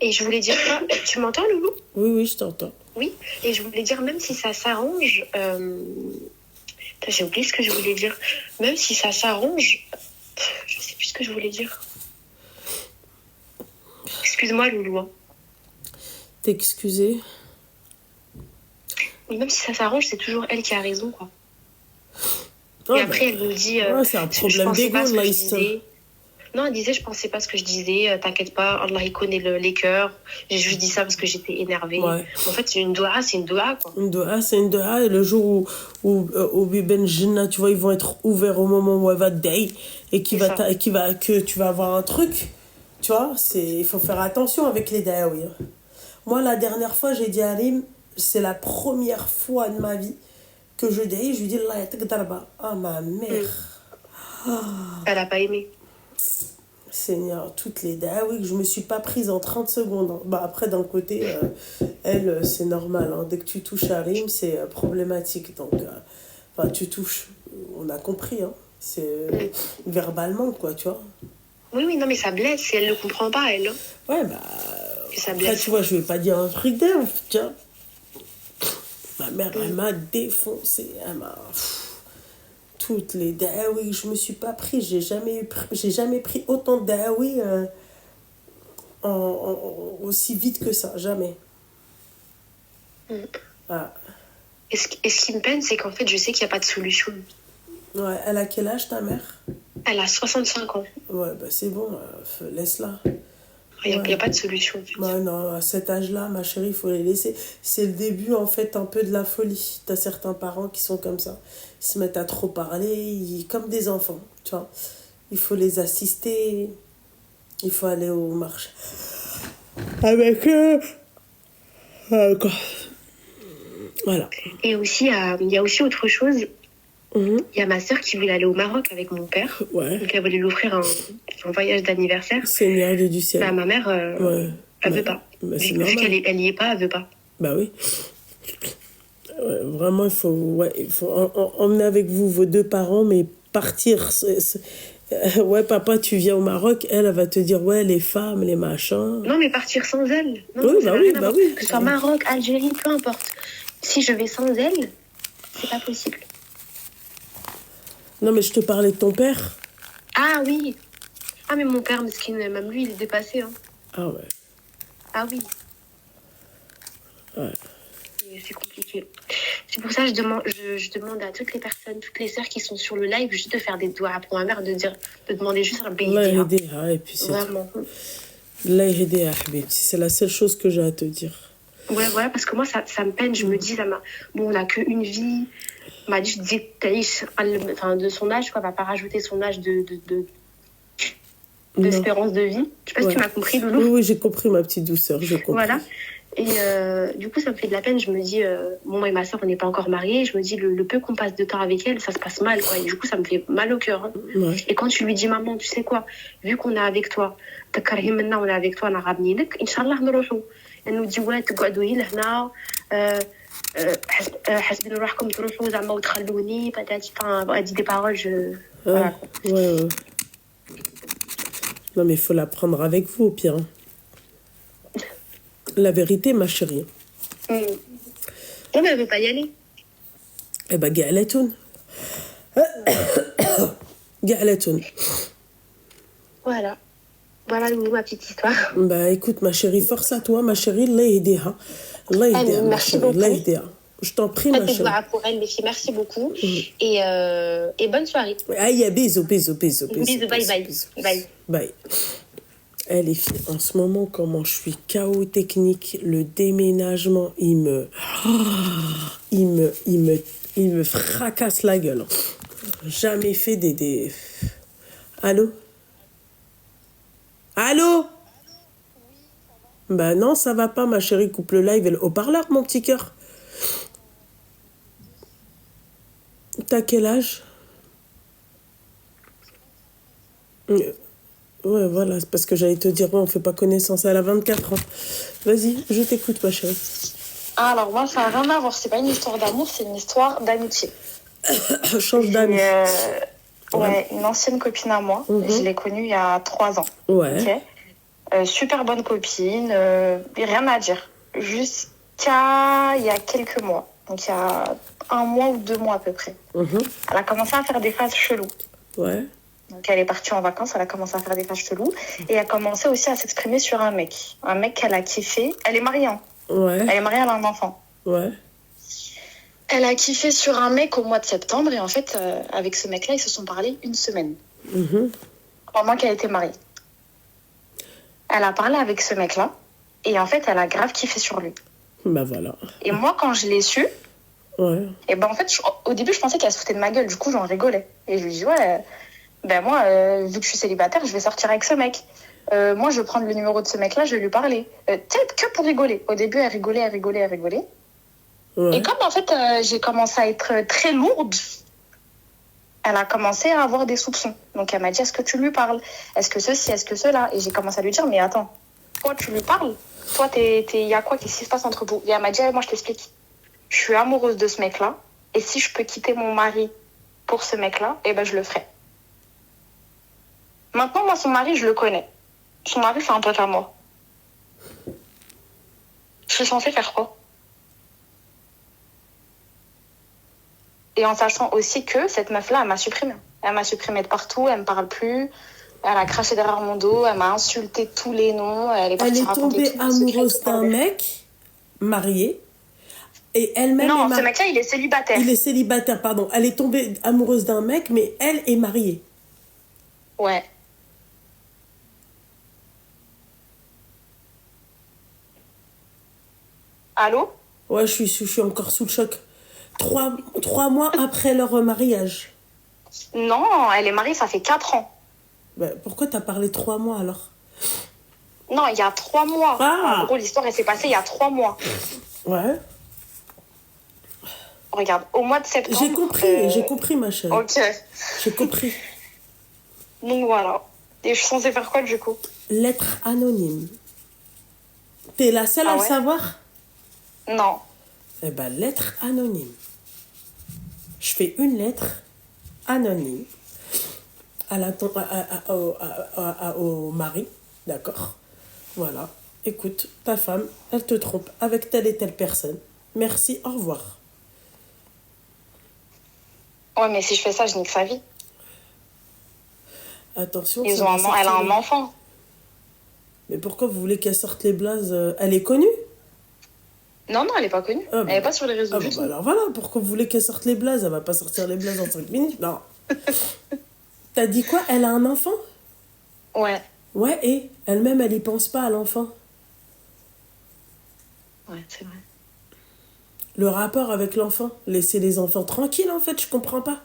Et je voulais dire quoi? Tu m'entends, Loulou? Oui, je t'entends. Oui, et je voulais dire, même si ça s'arrange... J'ai oublié ce que je voulais dire. Même si ça s'arrange... Je sais plus ce que je voulais dire. Excuse-moi, Loulou. Hein. T'es excusée? Même si ça s'arrange, c'est toujours elle qui a raison, quoi. Et après, elle nous dit... c'est un problème d'ego, là, Non, elle disait, je pensais pas ce que je disais, t'inquiète pas, Allah il connaît les cœurs. J'ai juste dit ça parce que j'étais énervée. Ouais. En fait, c'est une doua, quoi. Une doha, c'est une doha, et le jour où Biben Jinna, tu vois, ils vont être ouverts au moment où elle va te day, et que tu vas avoir un truc, tu vois, il faut faire attention avec les dahawi. Moi, la dernière fois, j'ai dit à Rim, c'est la première fois de ma vie que je dis, je lui dis, Allah yatik darba. Ah, ma mère. Elle a pas aimé. Seigneur, toutes les dahawi que je me suis pas prise en 30 secondes. Hein. Bah, après, d'un côté, elle, c'est normal. Hein. Dès que tu touches à Rim, c'est problématique. Donc, enfin, tu touches. On a compris. Hein. C'est verbalement, quoi, tu vois. Oui, non, mais ça blesse. Et elle ne comprend pas, elle. Ouais, bah. Et ça Après, blesse. tu vois, je vais pas dire un truc d'elle, tiens. Ma mère, elle m'a défoncé. Elle m'a. Toutes les dahawi, je me suis pas pris. J'ai jamais pris autant de dahawi aussi vite que ça. Jamais. Ah. Et ce qui me peine, c'est qu'en fait, je sais qu'il n'y a pas de solution. Ouais, elle a quel âge, ta mère? Elle a 65 ans. Ouais, bah c'est bon, laisse-la. Il n'y a pas de solution. En fait. Ouais, non, à cet âge-là, ma chérie, il faut les laisser. C'est le début, en fait, un peu de la folie. T'as certains parents qui sont comme ça. Ils se mettent à trop parler, comme des enfants, tu vois. Il faut les assister. Il faut aller au marché. Avec eux. Voilà. Et aussi, il y a aussi autre chose. Il y a ma sœur qui voulait aller au Maroc avec mon père. Ouais. Donc, elle voulait lui offrir un voyage d'anniversaire. Seigneur Dieu du ciel. Bah, ma mère, elle veut pas. Bah, c'est Vu normal. qu'elle y est pas, elle veut pas. Bah oui. Vraiment, il faut emmener avec vous vos deux parents, mais partir. Ouais, papa, tu viens au Maroc, elle va te dire, ouais, les femmes, les machins. Non, mais partir sans elle. Non, Oui, bah oui, bah oui. Que ce soit Maroc, Algérie, peu importe. Si je vais sans elle, c'est pas possible. Non, mais je te parlais de ton père. Ah oui. Ah, mais mon père, mesquine, même lui, il est dépassé. Hein. Ah ouais. Ah oui. Ouais. C'est compliqué. C'est pour ça que je demande à toutes les personnes, toutes les sœurs qui sont sur le live, juste de faire des doigts pour ma mère, de demander juste un béni. Et puis c'est vraiment. C'est la seule chose que j'ai à te dire. Ouais, voilà, parce que moi, ça me peine. Je me dis, bon, on n'a qu'une vie. On m'a dit, je disais, de son âge, quoi, on va pas rajouter son âge d'espérance de vie. Je sais pas si tu m'as compris, Loulou. Oui, j'ai compris, ma petite douceur, j'ai compris. Voilà. Et du coup, ça me fait de la peine. Je me dis, moi et ma soeur, on n'est pas encore mariés. Je me dis, le peu qu'on passe de temps avec elle, ça se passe mal, quoi. Et du coup, ça me fait mal au cœur. Hein. Ouais. Et quand tu lui dis, maman, tu sais quoi, vu qu'on est avec toi, maintenant on est avec toi, on a ramené, Inch'Allah, elle nous dit, ouais, تقعدوا هنا حسبي روحكم تروحوا زعما وتخلوني patati. Enfin, elle dit des paroles, voilà. Ouais. Non, mais il faut la prendre avec vous, au pire. La vérité, ma chérie. Non, mais elle veut pas y aller. Eh ben, Ga'alatoun. Ga'alatoun. Voilà, ma petite histoire. Bah, écoute, ma chérie, force à toi, ma chérie. Allah yahdiha. Allah yahdiha, ma merci chérie. beaucoup. Allah yahdiha. Je t'en prie, ma chérie. Pour elle, les filles, merci beaucoup. Et bonne soirée. Aïe, bisous. Bisous, bye. Bye. Eh, les filles, en ce moment, comment je suis KO technique, le déménagement, il me fracasse la gueule. Jamais fait des... Allô? Bah non, ça va pas, ma chérie, coupe le live et le haut-parleur, mon petit cœur. T'as quel âge? Ouais, voilà, c'est parce que j'allais te dire, ouais, on fait pas connaissance, elle a 24 ans. Vas-y, je t'écoute, ma chérie. Alors, moi, ça n'a rien à voir. C'est pas une histoire d'amour, c'est une histoire d'amitié. Change d'amis. Ouais, une ancienne copine à moi. Je l'ai connue il y a 3 ans. Ouais. Okay. Super bonne copine. Rien à dire. Jusqu'à il y a quelques mois. Donc, il y a 1 mois ou 2 mois à peu près. Elle a commencé à faire des phases cheloues. Ouais. Donc, elle est partie en vacances, elle a commencé à faire des phases cheloues. Et elle a commencé aussi à s'exprimer sur un mec. Un mec qu'elle a kiffé. Elle est mariée, hein. Ouais. Elle est mariée, elle a un enfant. Ouais. Elle a kiffé sur un mec au mois de septembre. Et en fait, avec ce mec-là, ils se sont parlé 1 semaine. pendant qu'elle était mariée. Elle a parlé avec ce mec-là. Et en fait, elle a grave kiffé sur lui. Bah voilà. Et moi, quand je l'ai su, Ouais. et ben en fait, au début, je pensais qu'elle se foutait de ma gueule. Du coup, j'en rigolais. Et je lui dis, ouais, ben moi, vu que je suis célibataire, je vais sortir avec ce mec. Moi, je vais prendre le numéro de ce mec-là, je vais lui parler. Peut-être que pour rigoler. Au début, elle rigolait. Ouais. Et comme en fait, j'ai commencé à être très lourde, elle a commencé à avoir des soupçons. Donc elle m'a dit, est-ce que tu lui parles? Est-ce que ceci, est-ce que cela? Et j'ai commencé à lui dire, mais attends, toi tu lui parles? Toi, il y a quoi? Qu'est-ce qui se passe entre vous? Et elle m'a dit, moi je t'explique. Je suis amoureuse de ce mec-là. Et si je peux quitter mon mari pour ce mec-là, eh ben je le ferai. Maintenant, moi, son mari, je le connais. Son mari, c'est un pote à moi. Je suis censée faire quoi? Et en sachant aussi que cette meuf-là, elle m'a supprimée. Elle m'a supprimée de partout, elle me parle plus. Elle a craché derrière mon dos, elle m'a insulté tous les noms. Elle est tombée amoureuse d'un mec marié. Et elle-même non, ce mec-là, il est célibataire. Il est célibataire, pardon. Elle est tombée amoureuse d'un mec, mais elle est mariée. Ouais. Allô? Ouais, je suis encore sous le choc. 3 mois après leur mariage. Non, elle est mariée, ça fait 4 ans. Bah, pourquoi t'as parlé 3 mois alors? Non, il y a 3 mois. Ah. En gros, l'histoire, elle s'est passée il y a 3 mois. Ouais. Regarde, au mois de septembre... J'ai compris, ma chérie. Ok. J'ai compris. Donc voilà. Et je suis censée faire quoi, du coup? Lettre anonyme. T'es la seule à le savoir? Non. Eh ben, lettre anonyme. Je fais une lettre anonyme au mari, d'accord? Voilà. Écoute, ta femme, elle te trompe avec telle et telle personne. Merci, au revoir. Ouais, mais si je fais ça, je nique sa vie. Attention. Elle a un enfant. Mais pourquoi vous voulez qu'elle sorte les blazes? Elle est connue? Non, elle est pas connue. Elle est pas sur les réseaux sociaux. Alors voilà, pourquoi vous voulez qu'elle sorte les blazes? Elle va pas sortir les blazes en 5 minutes. Non. T'as dit quoi? Elle a un enfant? Ouais. Ouais, et elle-même, elle y pense pas à l'enfant. Ouais, c'est vrai. Le rapport avec l'enfant, laisser les enfants tranquilles, en fait, je comprends pas.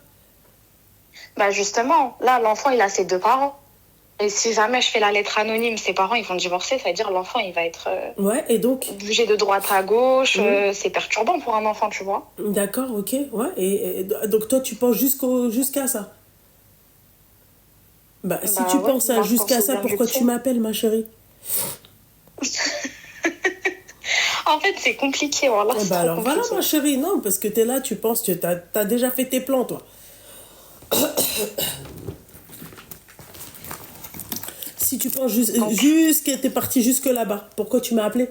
Bah justement, là, l'enfant, il a ses 2 parents. Et si jamais je fais la lettre anonyme, ses parents, ils vont divorcer, ça veut dire l'enfant, il va être ouais, et donc bougé de droite à gauche. C'est perturbant pour un enfant, tu vois. D'accord, ok. Ouais, et donc toi, tu penses jusqu'à ça? Bah, si tu penses jusqu'à ça, pourquoi tu m'appelles, ma chérie? En fait, c'est compliqué. Voilà, bah alors compliqué. Voilà, ma chérie, non, parce que t'es là, tu penses, t'as déjà fait tes plans, toi. Si tu penses t'es parti jusque là-bas, pourquoi tu m'as appelé?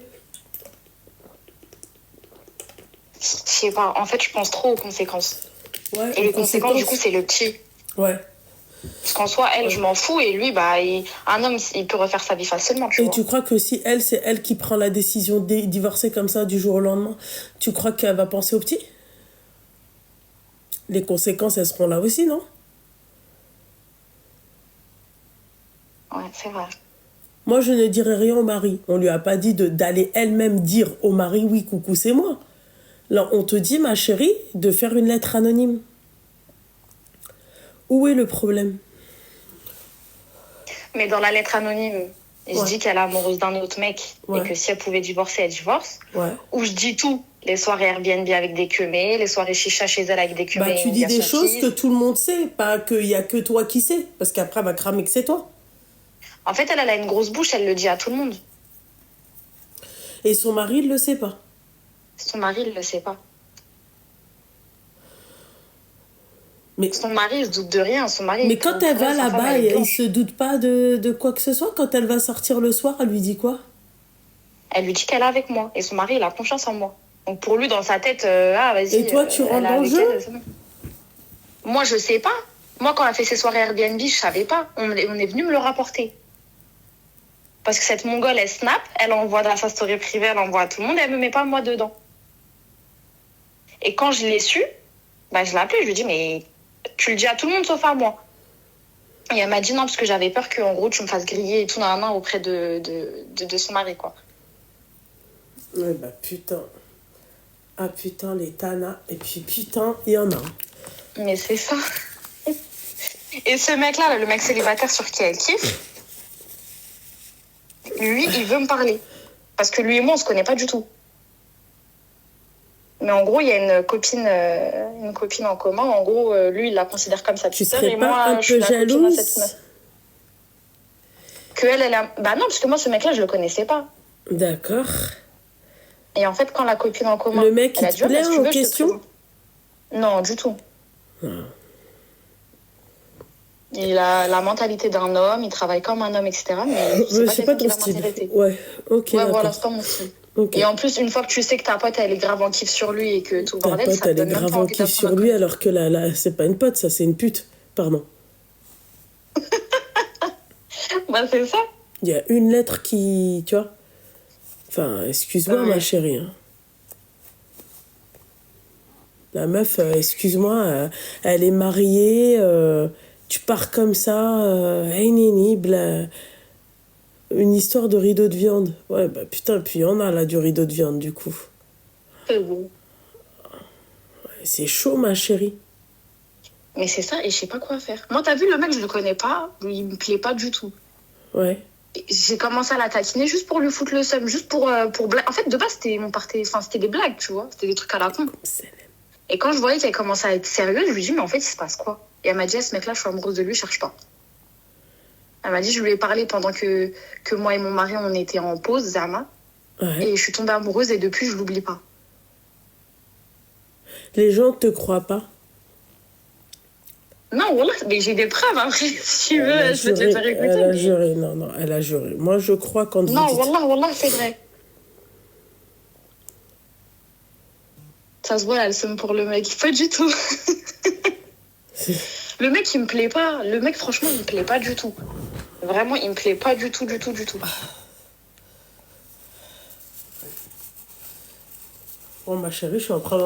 Je sais pas, en fait, je pense trop aux conséquences. Ouais, et les conséquences, du coup, c'est le petit. Ouais. Parce qu'en soi, elle, je m'en fous, et lui, bah, un homme, il peut refaire sa vie facilement, tu vois. Et tu crois que si c'est elle qui prend la décision de divorcer comme ça du jour au lendemain, tu crois qu'elle va penser au petit? Les conséquences, elles seront là aussi, non? Ouais, c'est vrai. Moi, je ne dirai rien au mari. On lui a pas dit d'aller elle-même dire au mari, oui, coucou, c'est moi. Là, on te dit, ma chérie, de faire une lettre anonyme. Où est le problème? Mais dans la lettre anonyme, je dis qu'elle est amoureuse d'un autre mec et que si elle pouvait divorcer, elle divorce. Ouais. Ou je dis tout. Les soirées Airbnb avec des queumés, les soirées chicha chez elle avec des queumés. Bah, tu dis des choses que tout le monde sait, pas qu'il y a que toi qui sais. Parce qu'après, elle va cramer que c'est toi. En fait, elle a une grosse bouche, elle le dit à tout le monde. Et son mari, il le sait pas. Son mari, il le sait pas. Mais son mari, il se doute de rien. Son mari. Mais quand elle va là-bas, il se doute pas de quoi que ce soit. Quand elle va sortir le soir, elle lui dit quoi? Elle lui dit qu'elle est avec moi. Et son mari, il a confiance en moi. Donc pour lui, dans sa tête, vas-y. Et toi, tu rentres dans le jeu? Moi, je sais pas. Moi, quand elle a fait ses soirées Airbnb, je savais pas. On est venu me le rapporter. Parce que cette mongole, elle snap, elle envoie dans sa story privée, elle envoie à tout le monde, et elle me met pas moi dedans. Et quand je l'ai su, bah, je l'ai appelé, je lui ai dit, mais tu le dis à tout le monde sauf à moi. Et elle m'a dit non, parce que j'avais peur qu'en gros, tu me fasses griller et tout, auprès de son mari, quoi. Ouais, bah putain. Ah putain, les tanas. Et puis putain, il y en a. Mais c'est ça. Et ce mec-là, le mec célibataire sur qui elle kiffe, lui, il veut me parler. Parce que lui et moi, on se connaît pas du tout. Mais en gros, il y a une copine en commun. En gros, lui, il la considère comme sa Tu petite sœur. serais Et pas moi, un je suis peu la copine à jalouse? cette meuf. Que elle a... Bah non, parce que moi, ce mec-là, je le connaissais pas. D'accord. Et en fait, quand la copine en commun... Le mec qui elle a te dit, plaît si tu en veux, je te question? présente. Non, du tout. Il a la mentalité d'un homme, il travaille comme un homme, etc. Mais C'est pas ton quelqu'un qui va style. m'intéresser. Ouais, ok. Ouais, d'accord. voilà, c'est pas mon style. Ok. Et en plus, une fois que tu sais que ta pote, elle est grave en kiff sur lui et que tout le Ta bordel, pote, ça te elle est donne même grave pas en envie kiff sur d'apprendre à lui alors que là, c'est pas une pote, ça, c'est une pute. Pardon. Bah, c'est ça. Il y a une lettre qui. Tu vois? Enfin, excuse-moi, ma chérie. Hein. La meuf, excuse-moi, elle est mariée, tu pars comme ça, une histoire de rideau de viande. Ouais, bah putain, puis on a là du rideau de viande, du coup. C'est bon. Ouais, c'est chaud, ma chérie. Mais c'est ça, et je sais pas quoi faire. Moi, t'as vu, le mec, je le connais pas, il me plaît pas du tout. Ouais. J'ai commencé à la taquiner juste pour lui foutre le seum, juste pour blague. En fait, de base, c'était des blagues, tu vois. C'était des trucs à la con. Et quand je voyais qu'elle commençait à être sérieuse, je lui dis, mais en fait, il se passe quoi? Et elle m'a dit, ce mec-là, je suis amoureuse de lui, cherche pas. Elle m'a dit, je lui ai parlé pendant que moi et mon mari, on était en pause, Zama. Ouais. Et je suis tombée amoureuse et depuis, je l'oublie pas. Les gens te croient pas. Non, voilà, mais j'ai des preuves après. Si tu veux, je peux te les faire écouter. Elle a juré, non, elle a juré. Moi, je crois quand vous Non, dites... wallah, c'est vrai. Ça se voit, elle seum pour le mec. Pas du tout. Le mec, il me plaît pas. Le mec, franchement, il me plaît pas du tout. Vraiment, il me plaît pas du tout. Bon, ma chérie, je suis en train de...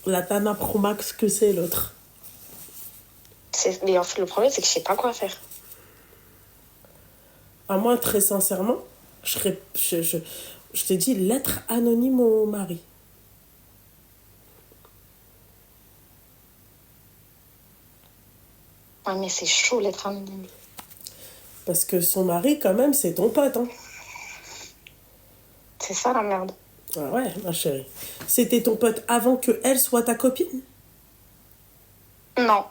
La Tana Pro Max, que c'est l'autre? Mais en fait, le problème, c'est que je sais pas quoi faire. À moi, très sincèrement, je t'ai dit lettre anonyme au mari. Ouais, mais c'est chaud, l'être anonyme. Parce que son mari, quand même, c'est ton pote, hein. C'est ça, la merde. Ah ouais, ma chérie. C'était ton pote avant qu'elle soit ta copine? Non.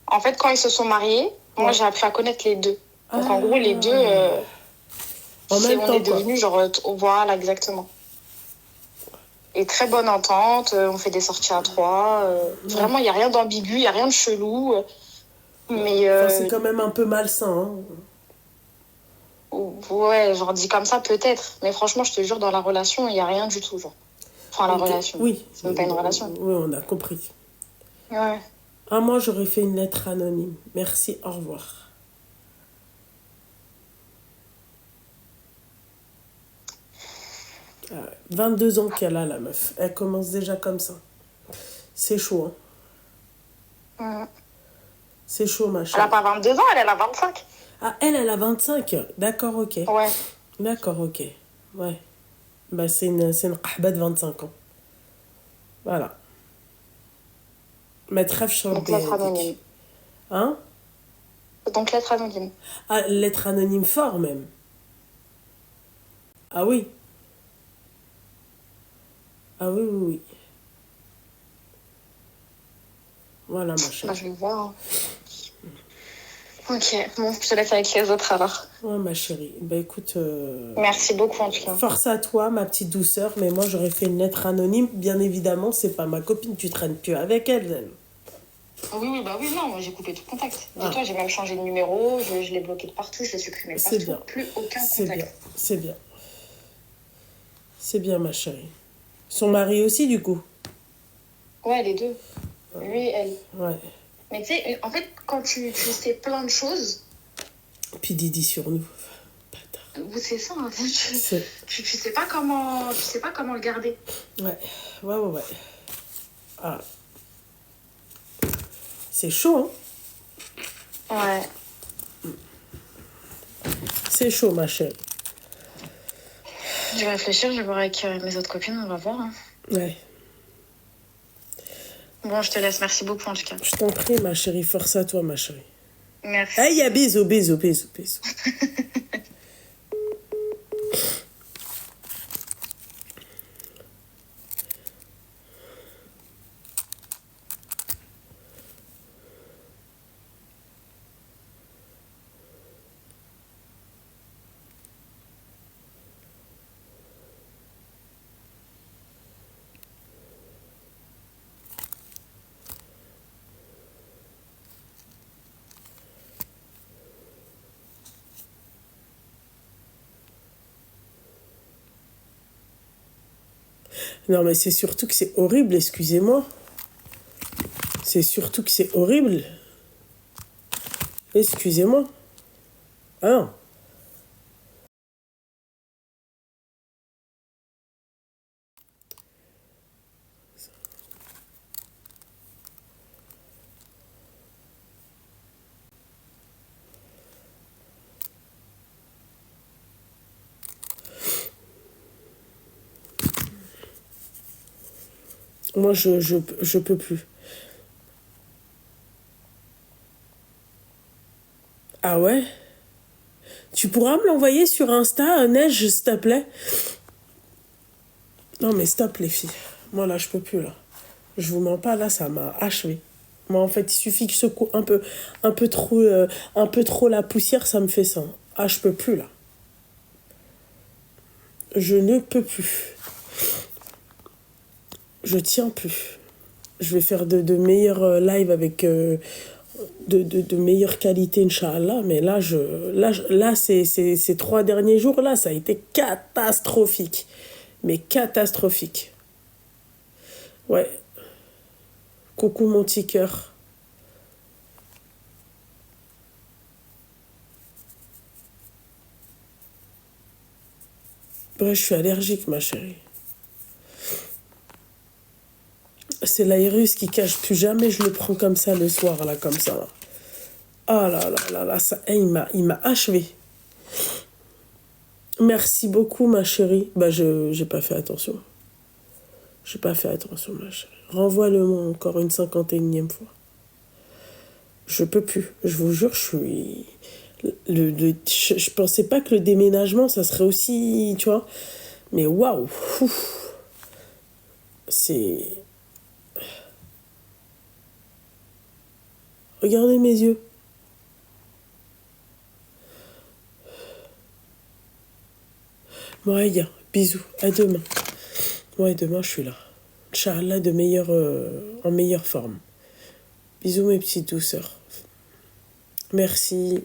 En fait, quand ils se sont mariés, moi, j'ai appris à connaître les deux. Donc, en gros, les deux... en même temps, on est devenus, genre... Voilà, exactement. Et très bonne entente, on fait des sorties à trois. Vraiment, il n'y a rien d'ambigu, il n'y a rien de chelou. Mais... Enfin, c'est quand même un peu malsain, hein. Ouais, genre dit comme ça, peut-être. Mais franchement, je te jure, dans la relation, il n'y a rien du tout, genre. Enfin, la relation. Oui. C'est même pas une relation. Oui, on a compris. Ouais. Ah, moi, j'aurais fait une lettre anonyme. Merci, au revoir. Ah ouais, 22 ans qu'elle a, la meuf. Elle commence déjà comme ça. C'est chaud, hein. C'est chaud, ma chérie. Elle a pas 22 ans, elle a 25. Ah, elle a 25. D'accord, ok. Ouais. D'accord, ok. Ouais. Bah, c'est une qahba de 25 ans. Voilà. Mettre rêve sur le Donc, lettre anonyme. Hein? Donc, lettre anonyme. Ah, lettre anonyme fort, même. Ah oui. Ah oui, oui, oui. Voilà, ma chérie. Bah, je vais voir. Hein. Ok, bon, je te laisse avec les autres alors. Ouais, ma chérie. Bah, écoute... Merci beaucoup, en tout cas. Force à toi, ma petite douceur. Mais moi, j'aurais fait une lettre anonyme. Bien évidemment, c'est pas ma copine. Tu traînes plus avec elle. Oui, non, moi j'ai coupé tout contact. Dis-toi, j'ai même changé de numéro, je l'ai bloqué de partout, je l'ai supprimé de partout. Bien. Plus aucun C'est contact. bien, c'est bien. C'est bien, ma chérie. Son mari aussi, du coup? Ouais, les deux. Lui et elle. Ouais. Mais tu sais, en fait, quand tu sais plein de choses... Puis Didi sur nous. C'est ça, hein. Tu sais pas comment le garder. Ouais. Ah. C'est chaud, hein? Ouais. C'est chaud, ma chérie. Je vais réfléchir, je vais voir avec mes autres copines, on va voir. Hein. Ouais. Bon, je te laisse. Merci beaucoup en tout cas. Je t'en prie, ma chérie. Force à toi, ma chérie. Merci. Aïe, à bisous, bisous, bisous, bisous. Non, mais c'est surtout que c'est horrible, excusez-moi. C'est surtout que c'est horrible. Excusez-moi. Ah non. Moi, je peux plus. Ah ouais? Tu pourras me l'envoyer sur Insta, Neige, s'il te plaît? Non, mais stop, les filles. Moi, là, je peux plus, là. Je vous mens pas, là, ça m'a achevé. Moi, en fait, il suffit que je secoue un peu trop la poussière, ça me fait ça. Ah, je peux plus, là. Je ne peux plus. Je tiens plus. Je vais faire de meilleurs lives avec de meilleure qualité, Inch'Allah. Mais là, ces 3 derniers jours, là, ça a été catastrophique. Mais catastrophique. Ouais. Coucou, mon petit cœur. Ouais, je suis allergique, ma chérie. C'est l'aérus qui cache. Plus jamais je le prends comme ça le soir, là, comme ça. Là. Ah là là là là, ça, il m'a achevé. Merci beaucoup, ma chérie. Bah, j'ai pas fait attention. J'ai pas fait attention, ma chérie. Renvoie-le-moi encore une 51e fois. Je peux plus. Je vous jure, je suis... je pensais pas que le déménagement, ça serait aussi... Tu vois. Mais waouh. C'est... Regardez mes yeux. Ouais, gars, bisous. À demain. Ouais, demain, je suis là. Inch'Allah, en meilleure forme. Bisous, mes petites douceurs. Merci.